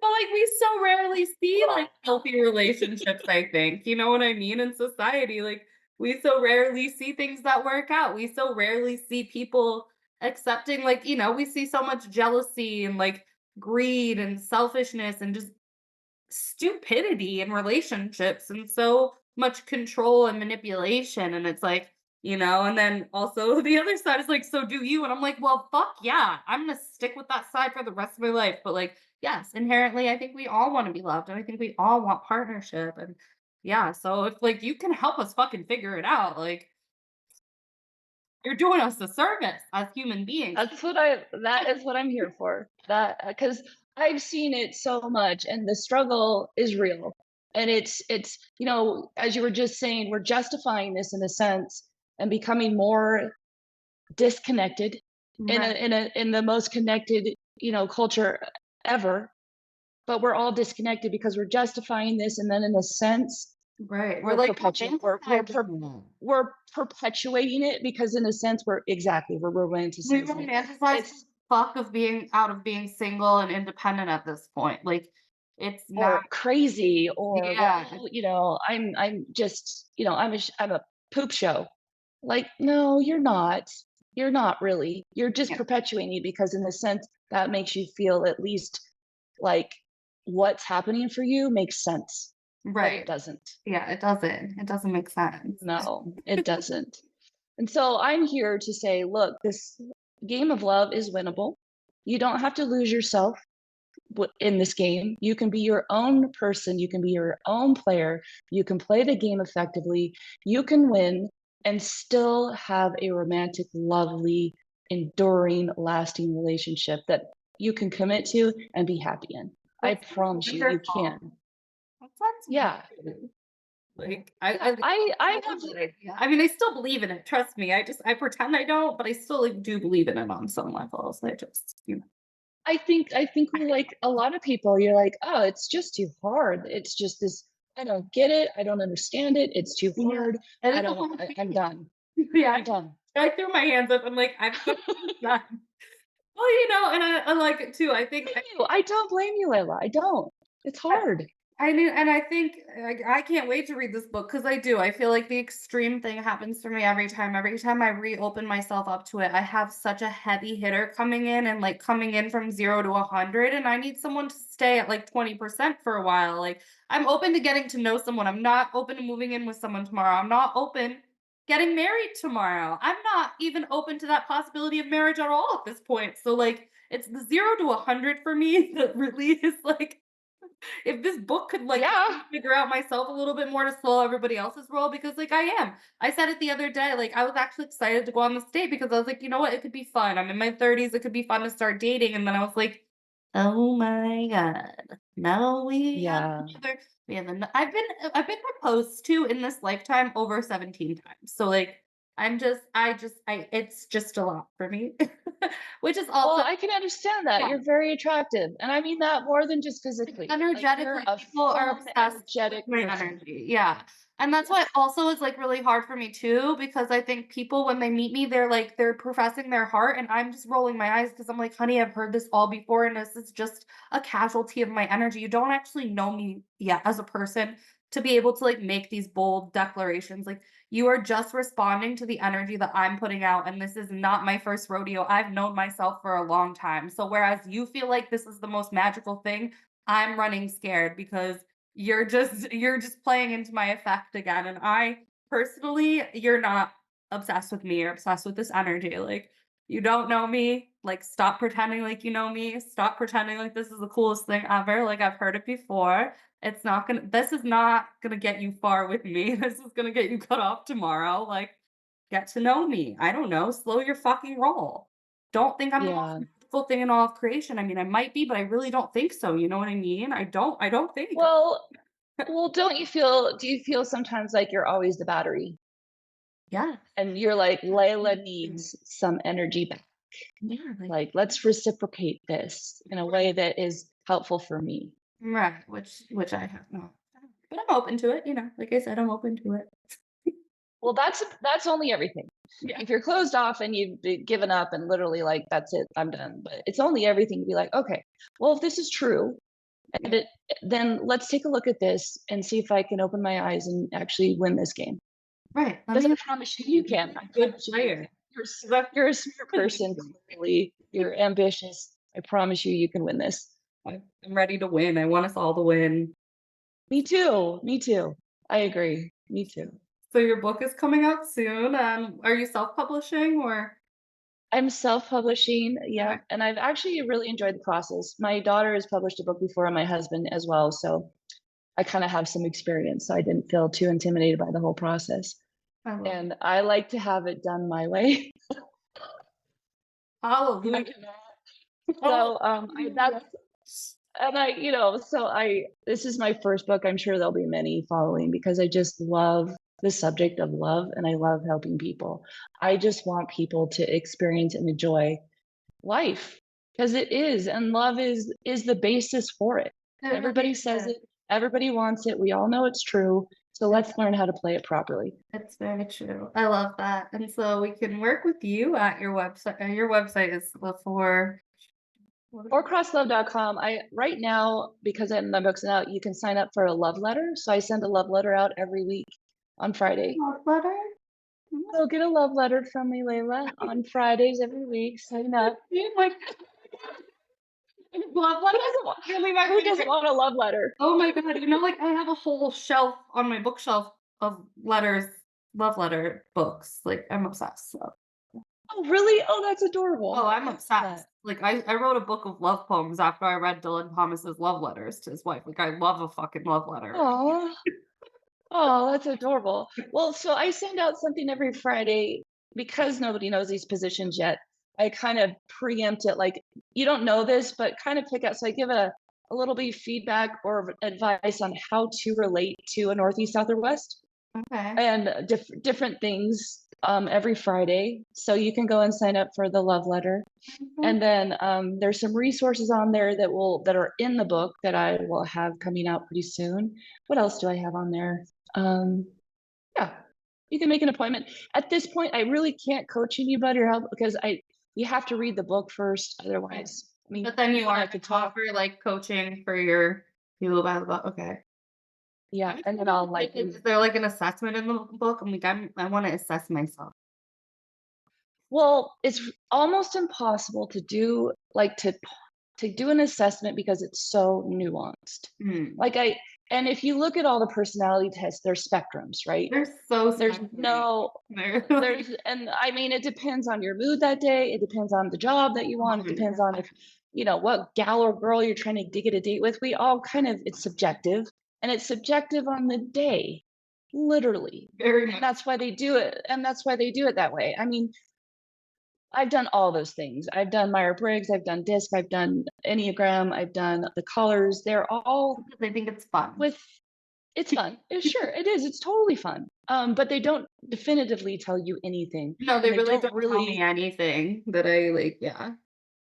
But, like, we so rarely see, like, healthy relationships, I think, you know what I mean, in society, like, we so rarely see things that work out, we so rarely see people accepting, like, we see so much jealousy and, like, greed and selfishness and just stupidity in relationships and so much control and manipulation. And it's like, and then also the other side is like, so do you? And I'm like, well, fuck yeah. I'm gonna stick with that side for the rest of my life. But like, yes, inherently, I think we all want to be loved and I think we all want partnership. And yeah, so if like you can help us fucking figure it out, like you're doing us a service as human beings. That is what I'm here for. That because I've seen it so much and the struggle is real. And as you were just saying, we're justifying this in a sense and becoming more disconnected Right. in the most connected, culture ever. But we're all disconnected because we're justifying this and then in a sense Right. We're we're like perpetuating we're perpetuating it because in a sense we're we romanticizing it. romanticize the It's fuck of being single and independent at this point. Like, it's not or crazy or yeah, I'm just, I'm a poop show. Like, no, you're not. You're not really. You're just yeah, perpetuating it because in a sense that makes you feel at least like what's happening for you makes sense, but it right. doesn't. Yeah, it doesn't. It doesn't make sense. No, it doesn't. And so I'm here to say, look, this game of love is winnable. You don't have to lose yourself in this game. You can be your own person. You can be your own player. You can play the game effectively. You can win and still have a romantic, lovely, enduring, lasting relationship that you can commit to and be happy in. I That's promise you, you wonderful. can. That sounds Yeah. good. Like, Yeah. I I have love that idea. I mean, I still believe in it. Trust me. I pretend I don't, but I still like, do believe in it on some levels. I just. I think we're like a lot of people, you're like, "Oh, it's just too hard. It's just this I don't get it. I don't understand it. It's too Yeah. hard. And it's a whole I'm done. yeah. I'm done." I threw my hands up. I'm like, I'm done. Well, and I like it too. I think Blame you. I don't blame you, Layla. I don't. It's hard. I mean, and I think I can't wait to read this book because I do. I feel like the extreme thing happens for me every time. Every time I reopen myself up to it, I have such a heavy hitter coming in and like coming in from 0 to 100, and I need someone to stay at like 20% for a while. Like I'm open to getting to know someone. I'm not open to moving in with someone tomorrow. I'm not open getting married tomorrow. I'm not even open to that possibility of marriage at all at this point. So like it's the 0 to 100 for me that really is like if this book could like help Yeah. me figure out myself a little bit more to slow everybody else's roll because like I am. I said it the other day, like I was actually excited to go on this date because I was like, you know what, it could be fun. I'm in my 30s, it could be fun to start dating. And then I was like, oh my God. No, we have Yeah. another we have an I've been proposed to in this lifetime over 17 times. So like I it's just a lot for me. Which is Well, also I can understand that. yeah. You're very attractive, and I mean that more than just Like, physically. Like, you're energetically, a people are fun, obsessed with energetic my person. energy, yeah, and that's why also is, like, really hard for me too, because I think people, when they meet me, they're professing their heart, and I'm just rolling my eyes because 'cause I'm like, "Honey, I've heard this all before, and this is just a casualty of my energy. You don't actually know me yet as a person to be able to, like, make these bold declarations, like, you are just responding to the energy that I'm putting out, and this is not my first rodeo. I've known myself for a long time, so whereas you feel like this is the most magical thing, I'm running scared because you're just playing into my effect again, and I personally you're not obsessed with me, you're obsessed with this energy, like, you don't know me, like, stop pretending like you know me, stop pretending like this is the coolest thing ever, like, I've heard it before, this is not gonna get you far with me, this is gonna get you cut off tomorrow, like, get to know me, I don't know, slow your fucking roll. Don't think I'm the most Yeah. beautiful thing in all of creation. I mean, I might be, but I really don't think so, you know what I mean? I don't think Well don't you feel do you feel sometimes like you're always the battery? yeah. And you're like, "Layla needs some energy back. Yeah, like Like, let's reciprocate this in a way that is helpful for me." right, which I have not. But I'm open to it, like I said, I'm open to it. Well, that's only everything. Yeah, If you're closed off and you've given up and literally like, "That's it, I'm done," but it's only everything to be like, "Okay, well, if this is true, and yeah, then let's take a look at this and see if I can open my eyes and actually win this game." right. Let Because I me promise you, you be can. I a good promise you, you player. can. 'Cause I've You're a smart been person, clearly. You're ambitious. I promise you, you can win this. I'm ready to win. I want us all to win. Me too. Me too. I agree. Me too. So your book is coming out soon. Are you self-publishing or I'm self-publishing, okay. yep, and I've actually really enjoyed the process. My daughter has published a book before, and my husband as well, so I kinda have some experience, so I didn't feel too intimidated by the whole process, I love it. and I like to have it done my way. I Hallelujah. cannot Oh, so, I that's and so I this is my first book, I'm sure there'll be many following because I just love the subject of love, and I love helping people. I just want people to experience and enjoy life because it is, and love is the basis for it. it really Everybody says is. it, everybody wants it, we all know it's true, so let's learn how to play it properly. It's very true. I love that. And so we can work with you at your website. Your website is the four. What is Or crosslove.com. I right now, because my book's out, you can sign up for a love letter. So I send a love letter out every week on Friday. love letter? So get a love letter from me, Layla, on Fridays every week. Sign up. Like love Who letter? doesn't want Really my who doesn't favorite. want a love letter? Oh my god! Like I have a whole shelf on my bookshelf of letters, love letter books. Like I'm obsessed. So. Oh, really? Oh, that's Oh, adorable. I'm I love that. obsessed. Like I wrote a book of love poems after I read Dylan Thomas's love letters to his wife. Like I love a fucking love letter. Aw. Oh, that's adorable. Well, so I send out something every Friday because nobody knows these positions yet. I kind of preempt it, like, you don't know this, but kind of pick out. So I give a little bit of feedback or advice on how to relate to a Northeast, South, or West Okay. and different things every Friday. So you can go and sign up for the love letter. Mhm. And then there's some resources on there that are in the book that I will have coming out pretty soon. What else do I have on there? Um, yeah, you can make an appointment. At this point, I really can't coach anybody or help because I you have to read the book first. Right. Otherwise, I mean, But then you you and are I gonna could talk. offer like coaching for your people about okay. Yeah, I'm and then excited I'll to like take it. Is there, like, an assessment in the book? I'm like, I wanna assess myself. well, it's almost impossible to do like to do an assessment because it's so nuanced. Mm. Like I and if you look at all the personality tests, they're spectrums, right? They're so There's spectrum. no They're like there's and I mean it depends on your mood that day, it depends on the job that you want, it depends on 100%. if what gal or girl you're trying to get a date with. We all kind of it's subjective and it's subjective on the day, literally. Very And much. that's why they do it and that's why they do it that way. I mean, I've done all those things. I've done Myers-Briggs, I've done DISC, I've done Enneagram, I've done the colors. They're all Because I think it's fun. with it's fun. Sure, it is. It's totally fun. But they don't definitively tell you anything, No, and they they really don't don't tell me really. anything that I like, yeah.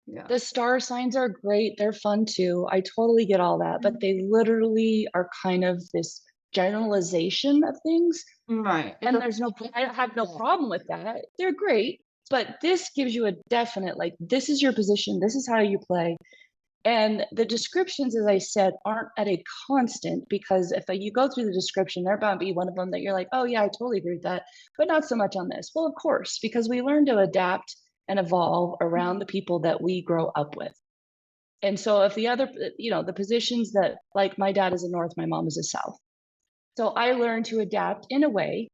Yeah. The star signs are great. They're fun too. I totally get all that, but Mm. they literally are kind of this generalization of things. Right. It And doesn't there's no, give I you have no that. problem with that. They're great, but this gives you a definite, like, this is your position. This is how you play. And the descriptions, as I said, aren't at a constant because if you go through the description, there bound to be one of them that you're like, oh, yeah, I totally agree with that, but not so much on this. Well, of course, because we learn to adapt and evolve around the people that we grow up with. And so if the other, the positions that like my dad is a North, my mom is a South. So I learned to adapt in a way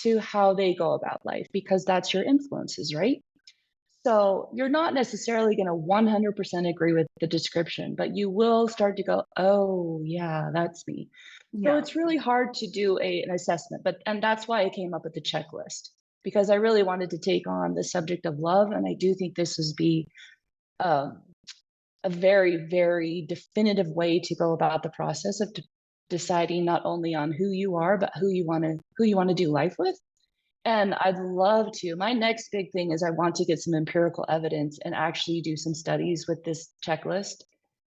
to how they go about life because that's your influences, right? So you're not necessarily going to 100% agree with the description, but you will start to go, oh, yeah, that's me. So Yeah. it's really hard to do an assessment, and that's why I came up with the checklist because I really wanted to take on the subject of love. And I do think this would be um, a very, very definitive way to go about the process of deciding not only on who you are, but who you want to do life with. And I'd love to. My next big thing is I want to get some empirical evidence and actually do some studies with this checklist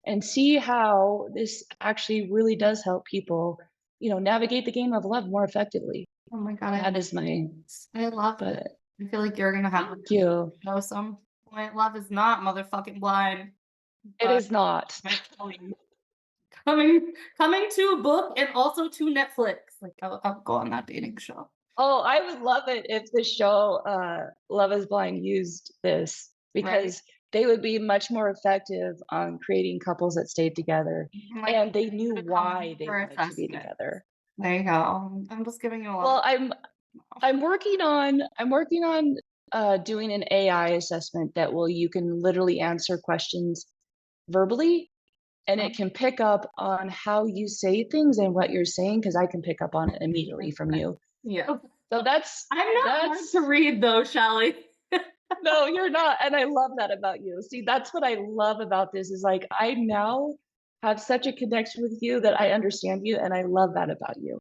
and see how this actually really does help people, navigate the game of love more effectively. Oh my god, That is my, I love it. but I feel like you're gonna have a thank you. show some point. Love is not motherfucking blind, It but is not. I'm telling you, coming to a book and also to Netflix. Like I'll go on that dating show. Oh, I would love it if the show Love is Blind used this Right? because they would be much more effective on creating couples that stayed together I'm like, and they knew to come why they for wanted to be assessment. together. There you go. I'm just giving you a lot. Well, I'm working on doing an AI assessment that will you can literally answer questions verbally and it can pick up on how you say things and what you're saying because I can pick up on it immediately from you. Yeah. So that's I'm not hard to that's read though, Shelley. no, you're not. And I love that about you. See, that's what I love about this is like I now have such a connection with you that I understand you and I love that about you.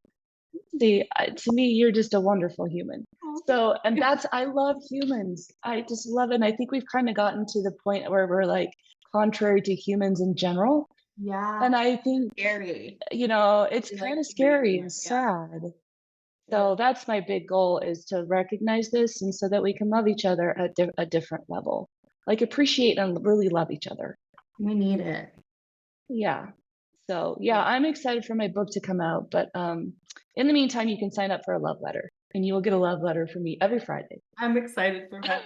See, to me, you're just a wonderful human. Oh, So, and thank that's, I love humans. I just love it. And I think we've kind of gotten to the point where we're like contrary to humans in general. yeah, And I think, scary. it's We kind like of to think scary more. and Yeah. sad. Yeah. So that's my big goal is to recognize this and so that we can love each other at a different level, like appreciate and really love each other. We need it. Yeah. So yeah, I'm excited for my book to come out, but in the meantime, you can sign up for a love letter and you will get a love letter from me every Friday. I'm excited for that.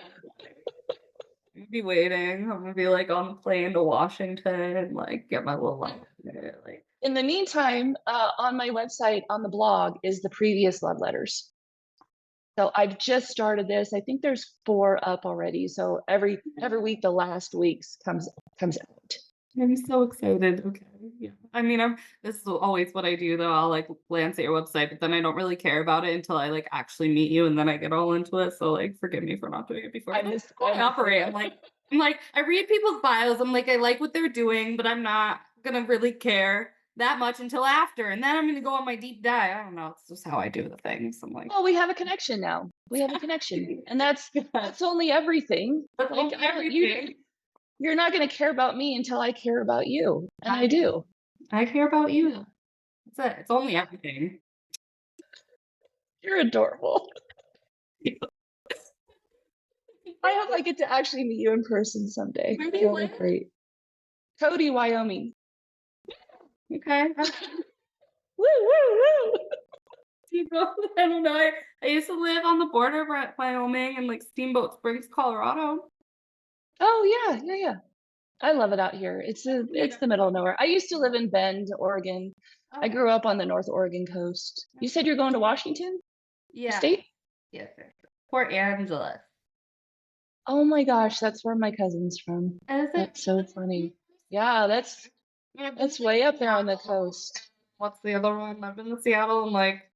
I'm gonna be waiting. I'm gonna be like on the plane to Washington, like get my little like In the meantime, on my website on the blog is the previous love letters. So I've just started this. I think there's 4 up already. So every week, the last week's comes out. I'm so excited. Okay. Yeah. I mean, this is always what I do though. I'll like glance at your website, but then I don't really care about it until I like actually meet you and then I get all into it. So like forgive me for not doing it before. I'm But the, that's how I'm I the operate. same. I'm like, I read people's bios. I'm like, I like what they're doing, but I'm not gonna really care that much until after. And then I'm gonna go on my deep dive. I don't know. It's just how I do the things. I'm like, Well, we have a connection now. We have a connection, and that's that's that's only everything. Like only I don't you everything. you're not going to care about me until I care about you, and I I do. I care about Yeah. you. That's it. It's only everything. You're adorable. I hope I get to actually meet you in person someday. Where do you That'll be live? great. Cody, Wyoming. Okay. Woo, woo, woo. Steamboat, I don't know, I used to live on the border of Wyoming and, like, Steamboat Springs, Colorado. Oh, yeah, yeah, yeah. I love it out here. Yeah. It's the middle of nowhere. I used to live in Bend, Oregon. I Okay. grew up on the North Oregon coast. You said you're going to Washington Yeah. State? Yes, yes. Port Angeles. Oh my gosh, that's where my cousin's from. Is it That's so really? funny. Yeah, I mean, I've been to, that's like, way up there on the Seattle. coast. What's the other one? I've been to Seattle and, like,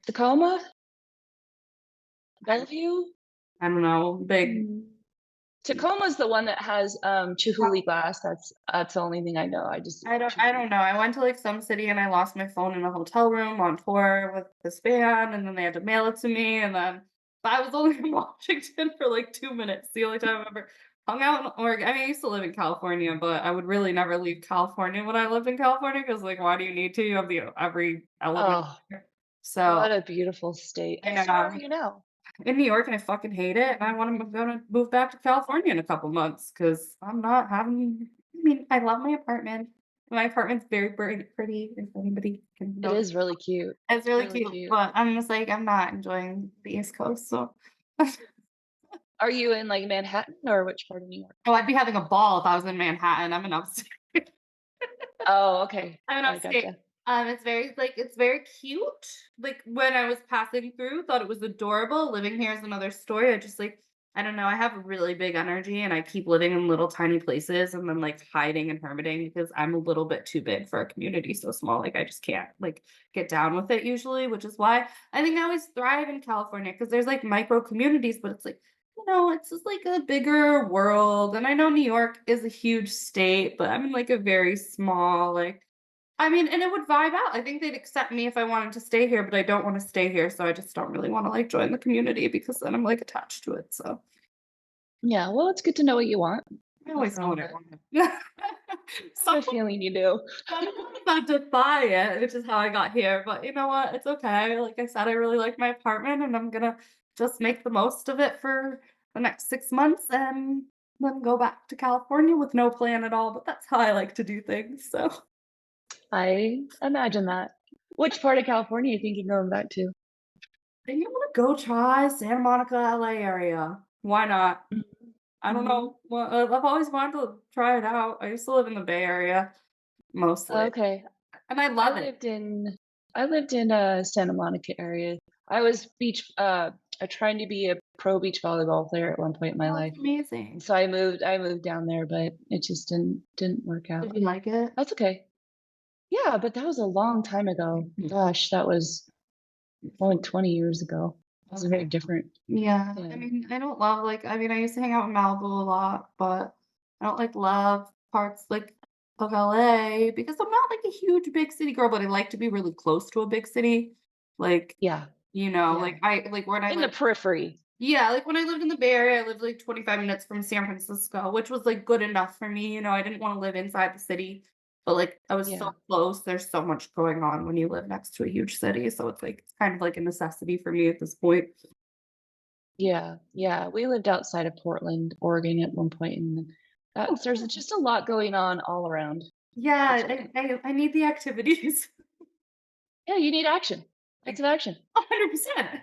Tacoma? I don't Bellevue? I don't know, big Hmm. Tacoma's the one that has Chihuly glass. That's the only thing I know. I just know I Chihuly. don't know. I went to, like, some city and I lost my phone in a hotel room on tour with this band, and then they had to mail it to me, and then but I was only in Washington for, like, 2 minutes, the only time I've ever hung out in Oregon. I mean, I used to live in California, but I would really never leave California when I lived in California because, like, why do you need to? You have the every element Oh, here. So, what a beautiful state. I And where are know. you now? In New York, and I fucking hate it, and I wanna gonna move back to California in a couple months because 'cause I'm not having I mean, I love my apartment. My apartment's very pretty, if anybody can It notice. is really cute. It's It's really really cute, cute. but I'm just like, I'm not enjoying the East Coast, so Are you in like Manhattan or which part of New York? Oh, I'd be having a ball if I was in Manhattan. I'm in upstate. Oh, okay. I'm in I upstate. gotcha. It's very like, it's very cute. Like, when I was passing through, thought it was adorable. Living here is another story. I just, like I don't know, I have a really big energy, and I keep living in little tiny places and then, like, hiding and hermiting because I'm a little bit too big for a community so small. Like, I just can't, like, get down with it usually, which is why I think I always thrive in California because there's, like, micro communities, but it's like, it's just, like, a bigger world, and I know New York is a huge state, but I'm in, like, a very small, like I mean, and it would vibe out. I think they'd accept me if I wanted to stay here, but I don't wanna stay here, so I just don't really wanna, like, join the community because then I'm, like, attached to it, so Yeah, well, it's good to know what you want. I Nothing always know wrong what with I it. want. I Some have a feeling you do. some people have to defy it, which is how I got here, but you know what? It's okay. Like I said, I really like my apartment, and I'm gonna just make the most of it for the next 6 months and then go back to California with no plan at all, but that's how I like to do things, so I imagine that. Which part of California are you thinking going back to? I think I'm gonna go try Santa Monica, LA area. Why not? I don't Mhm. know. Well, I've always wanted to try it out. I used to live in the Bay Area mostly, Okay. and I I love it. lived in I lived in Santa Monica area. I was trying to be a pro beach volleyball player at one point in my Oh, life. that's And amazing. so I moved down there, but it just didn't work out. Did you like it? That's okay. Yeah, but that was a long time ago. Gosh, that was more than 20 years ago. It was very Okay. different. Yeah. I Yeah. mean, I don't love like I mean, I used to hang out in Malibu a lot, but I don't like love parts like of LA because I'm not like a huge big city girl, but I like to be really close to a big city. Like, Yeah. Yeah. like I like when I In the lived periphery. Yeah, like, when I lived in the Bay Area, I lived, like, 25 minutes from San Francisco, which was, like, good enough for me, I didn't wanna live inside the city, but, like, I was so Yeah. close, there's so much going on when you live next to a huge city, so it's kind of like a necessity for me at this point. Yeah. Yeah. We lived outside of Portland, Oregon at one point, and Oh, there's cool. just a lot going on all around. Yeah, It's great. I need the activities. Yeah, you need action. Get Like, some action. 100%.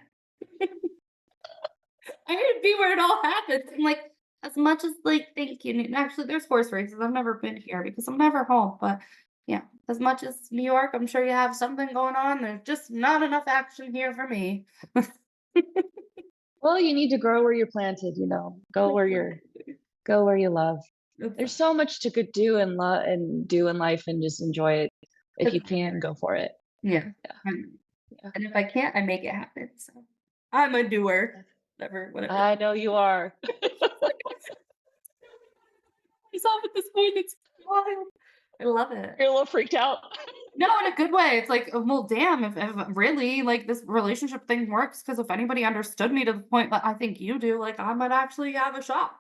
I need to be where it all happens, and, like, as much as, like, thank you, and actually, there's horse races, I've never been here because I'm never home, but, yeah, as much as New York, I'm sure you have something going on, there's just not enough action here for me. Well, you need to grow where you're planted, go where you love. There's Exactly. so much to could do and love and do in life and just enjoy it. If you Exactly. can, go for it. Yeah, Yeah. and Yeah. and if I can't, I make it happen, so I'm a doer, whatever I know you are. myself at this point, it's wild. I love it. You're a little freaked out. No, in a good way. It's like, well, damn, if really like this relationship thing works, because if anybody understood me to the point that I think you do, like I might actually have a shot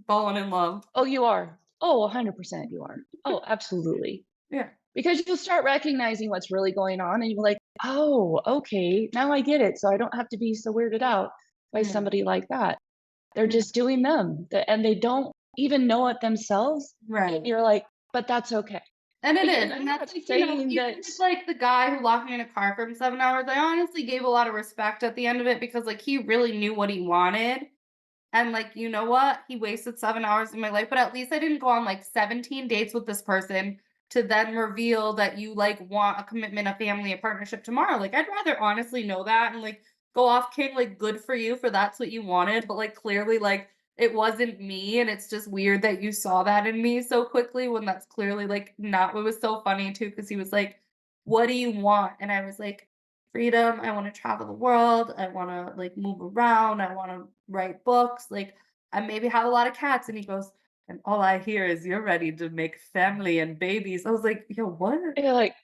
falling in love. Oh, you are. Oh, 100% you are. Oh, absolutely. Yeah. Because you'll start recognizing what's really going on and you're like, "Oh, okay, now I get it, so I don't have to be so weirded out by Yeah. somebody like that." They're Yeah. just doing them, and they don't even know it themselves, and Right. you're like, "But that's okay." And it Because is, and I'm that's not like, saying even that. with, like, the guy who locked me in a car for 7 hours, I honestly gave a lot of respect at the end of it because, like, he really knew what he wanted, and, like, you know what? He wasted 7 hours of my life, but at least I didn't go on, like, 17 dates with this person to then reveal that you, like, want a commitment, a family, a partnership tomorrow. Like, I'd rather honestly know that and, like, go off king, like, good for you for that's what you wanted, but, like, clearly, like, it wasn't me, and it's just weird that you saw that in me so quickly when that's clearly, like, not what was so funny too, because he was like, "What do you want?" And I was like, freedom. I want to travel the world. I want to like move around. I want to write books. Like I maybe have a lot of cats. And he goes, and all I hear is you're ready to make family and babies. I was like, yo, what? You're like,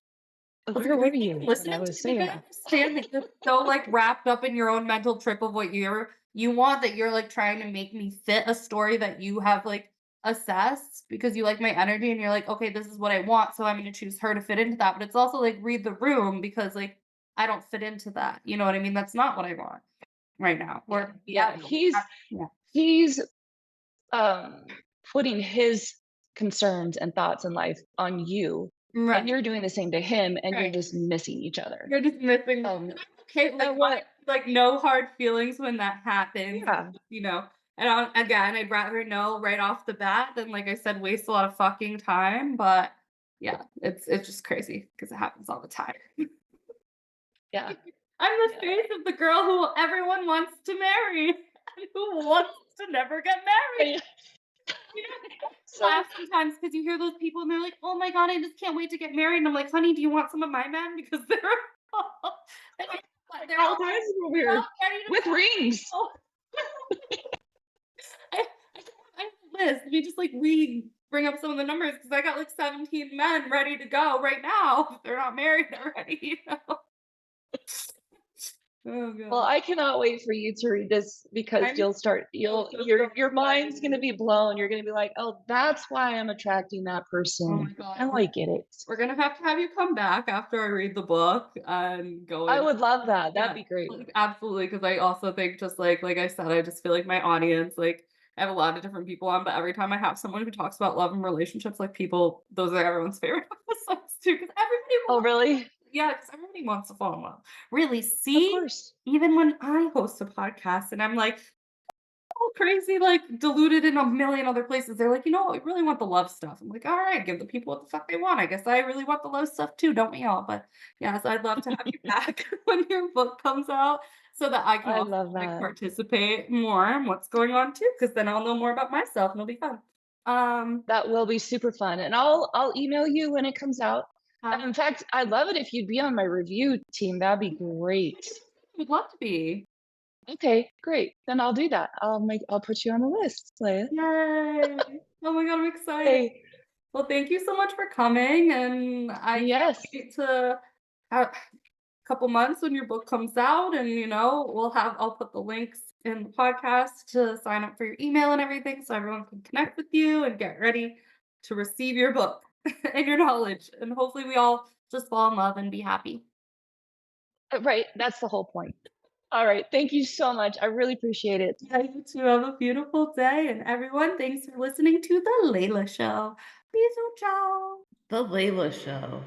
I was where like, were "Are you you even when I listening to was me? Like, saying I that? understand that you're so like wrapped up in your own mental trip of what you want that you're like trying to make me fit a story that you have like assessed because you like my energy and you're like, okay, this is what I want. So I'm gonna choose her to fit into that. But it's also like read the room because like I don't fit into that. You know what I mean? That's not what I want right now. Yeah, Or yeah. I- yeah. He's um putting his concerns and thoughts in life on you, and Right. you're doing the same to him, and you're Right. just missing each other. You're just missing Um, okay, like, and what? no hard feelings when that happens, Yeah, you know? And again, I'd rather know right off the bat than, like I said, waste a lot of fucking time, but yeah, it's just crazy because it happens all the time. yeah, I'm the yeah. face of the girl who everyone wants to marry and who wants to never get married. Yeah. You know, I So laugh sometimes because you hear those people and they're like, "Oh my god, I just can't wait to get married." And I'm like, "Honey, do you want some of my men?" Because they're like they're all all kinds of all weird ready to with rings. go. I I have a list. Let me just like bring up some of the numbers because I got like 17 men ready to go right now. If they're not married already, you know. Oh Well, god. I cannot wait for you to read this because I'm so your mind's gonna excited. be blown. You're gonna be like, oh, that's why I'm attracting that Oh person. my god. Now I get it. We're gonna have to have you come back after I read the book and go I in. would love that. That'd Yeah, be great. like, absolutely, because I also think just like I said, I just feel like my audience, like, I have a lot of different people on, but every time I have someone who talks about love and relationships, like, people those are everyone's favorite episodes too, because everybody Oh, wants really? yeah, because everybody wants to fall in love. Really, Of see? course. Even when I host a podcast and I'm like, all crazy, like, diluted in a million other places, they're like, "You know, I really want the love stuff." I'm like, "Alright, give the people what the fuck they want. I guess I really want the love stuff too, don't we all?" But, yes, I'd love to have you back when your book comes out so that I can I also, love like, that. participate more in what's going on too, because then I'll know more about myself and it'll be fun. Um, That will be super fun, and I'll email you when it comes out. um, In fact, I'd love it if you'd be on my review team. That'd be great. would love to be. Okay, great. Then I'll do that. I'll put you on the list, Leia. Yay. Oh my god, I'm excited. Hey, Well, thank you so much for coming, and I can't yes. wait to have couple months when your book comes out and I'll put the links in the podcast to sign up for your email and everything so everyone can connect with you and get ready to receive your book and your knowledge and hopefully we all just fall in love and be happy. Right, that's the whole point. All right, thank you so much. I really appreciate it. Yeah, you too have a beautiful day and everyone thanks for listening to the Layla Show. Bisous, ciao. The Layla Show.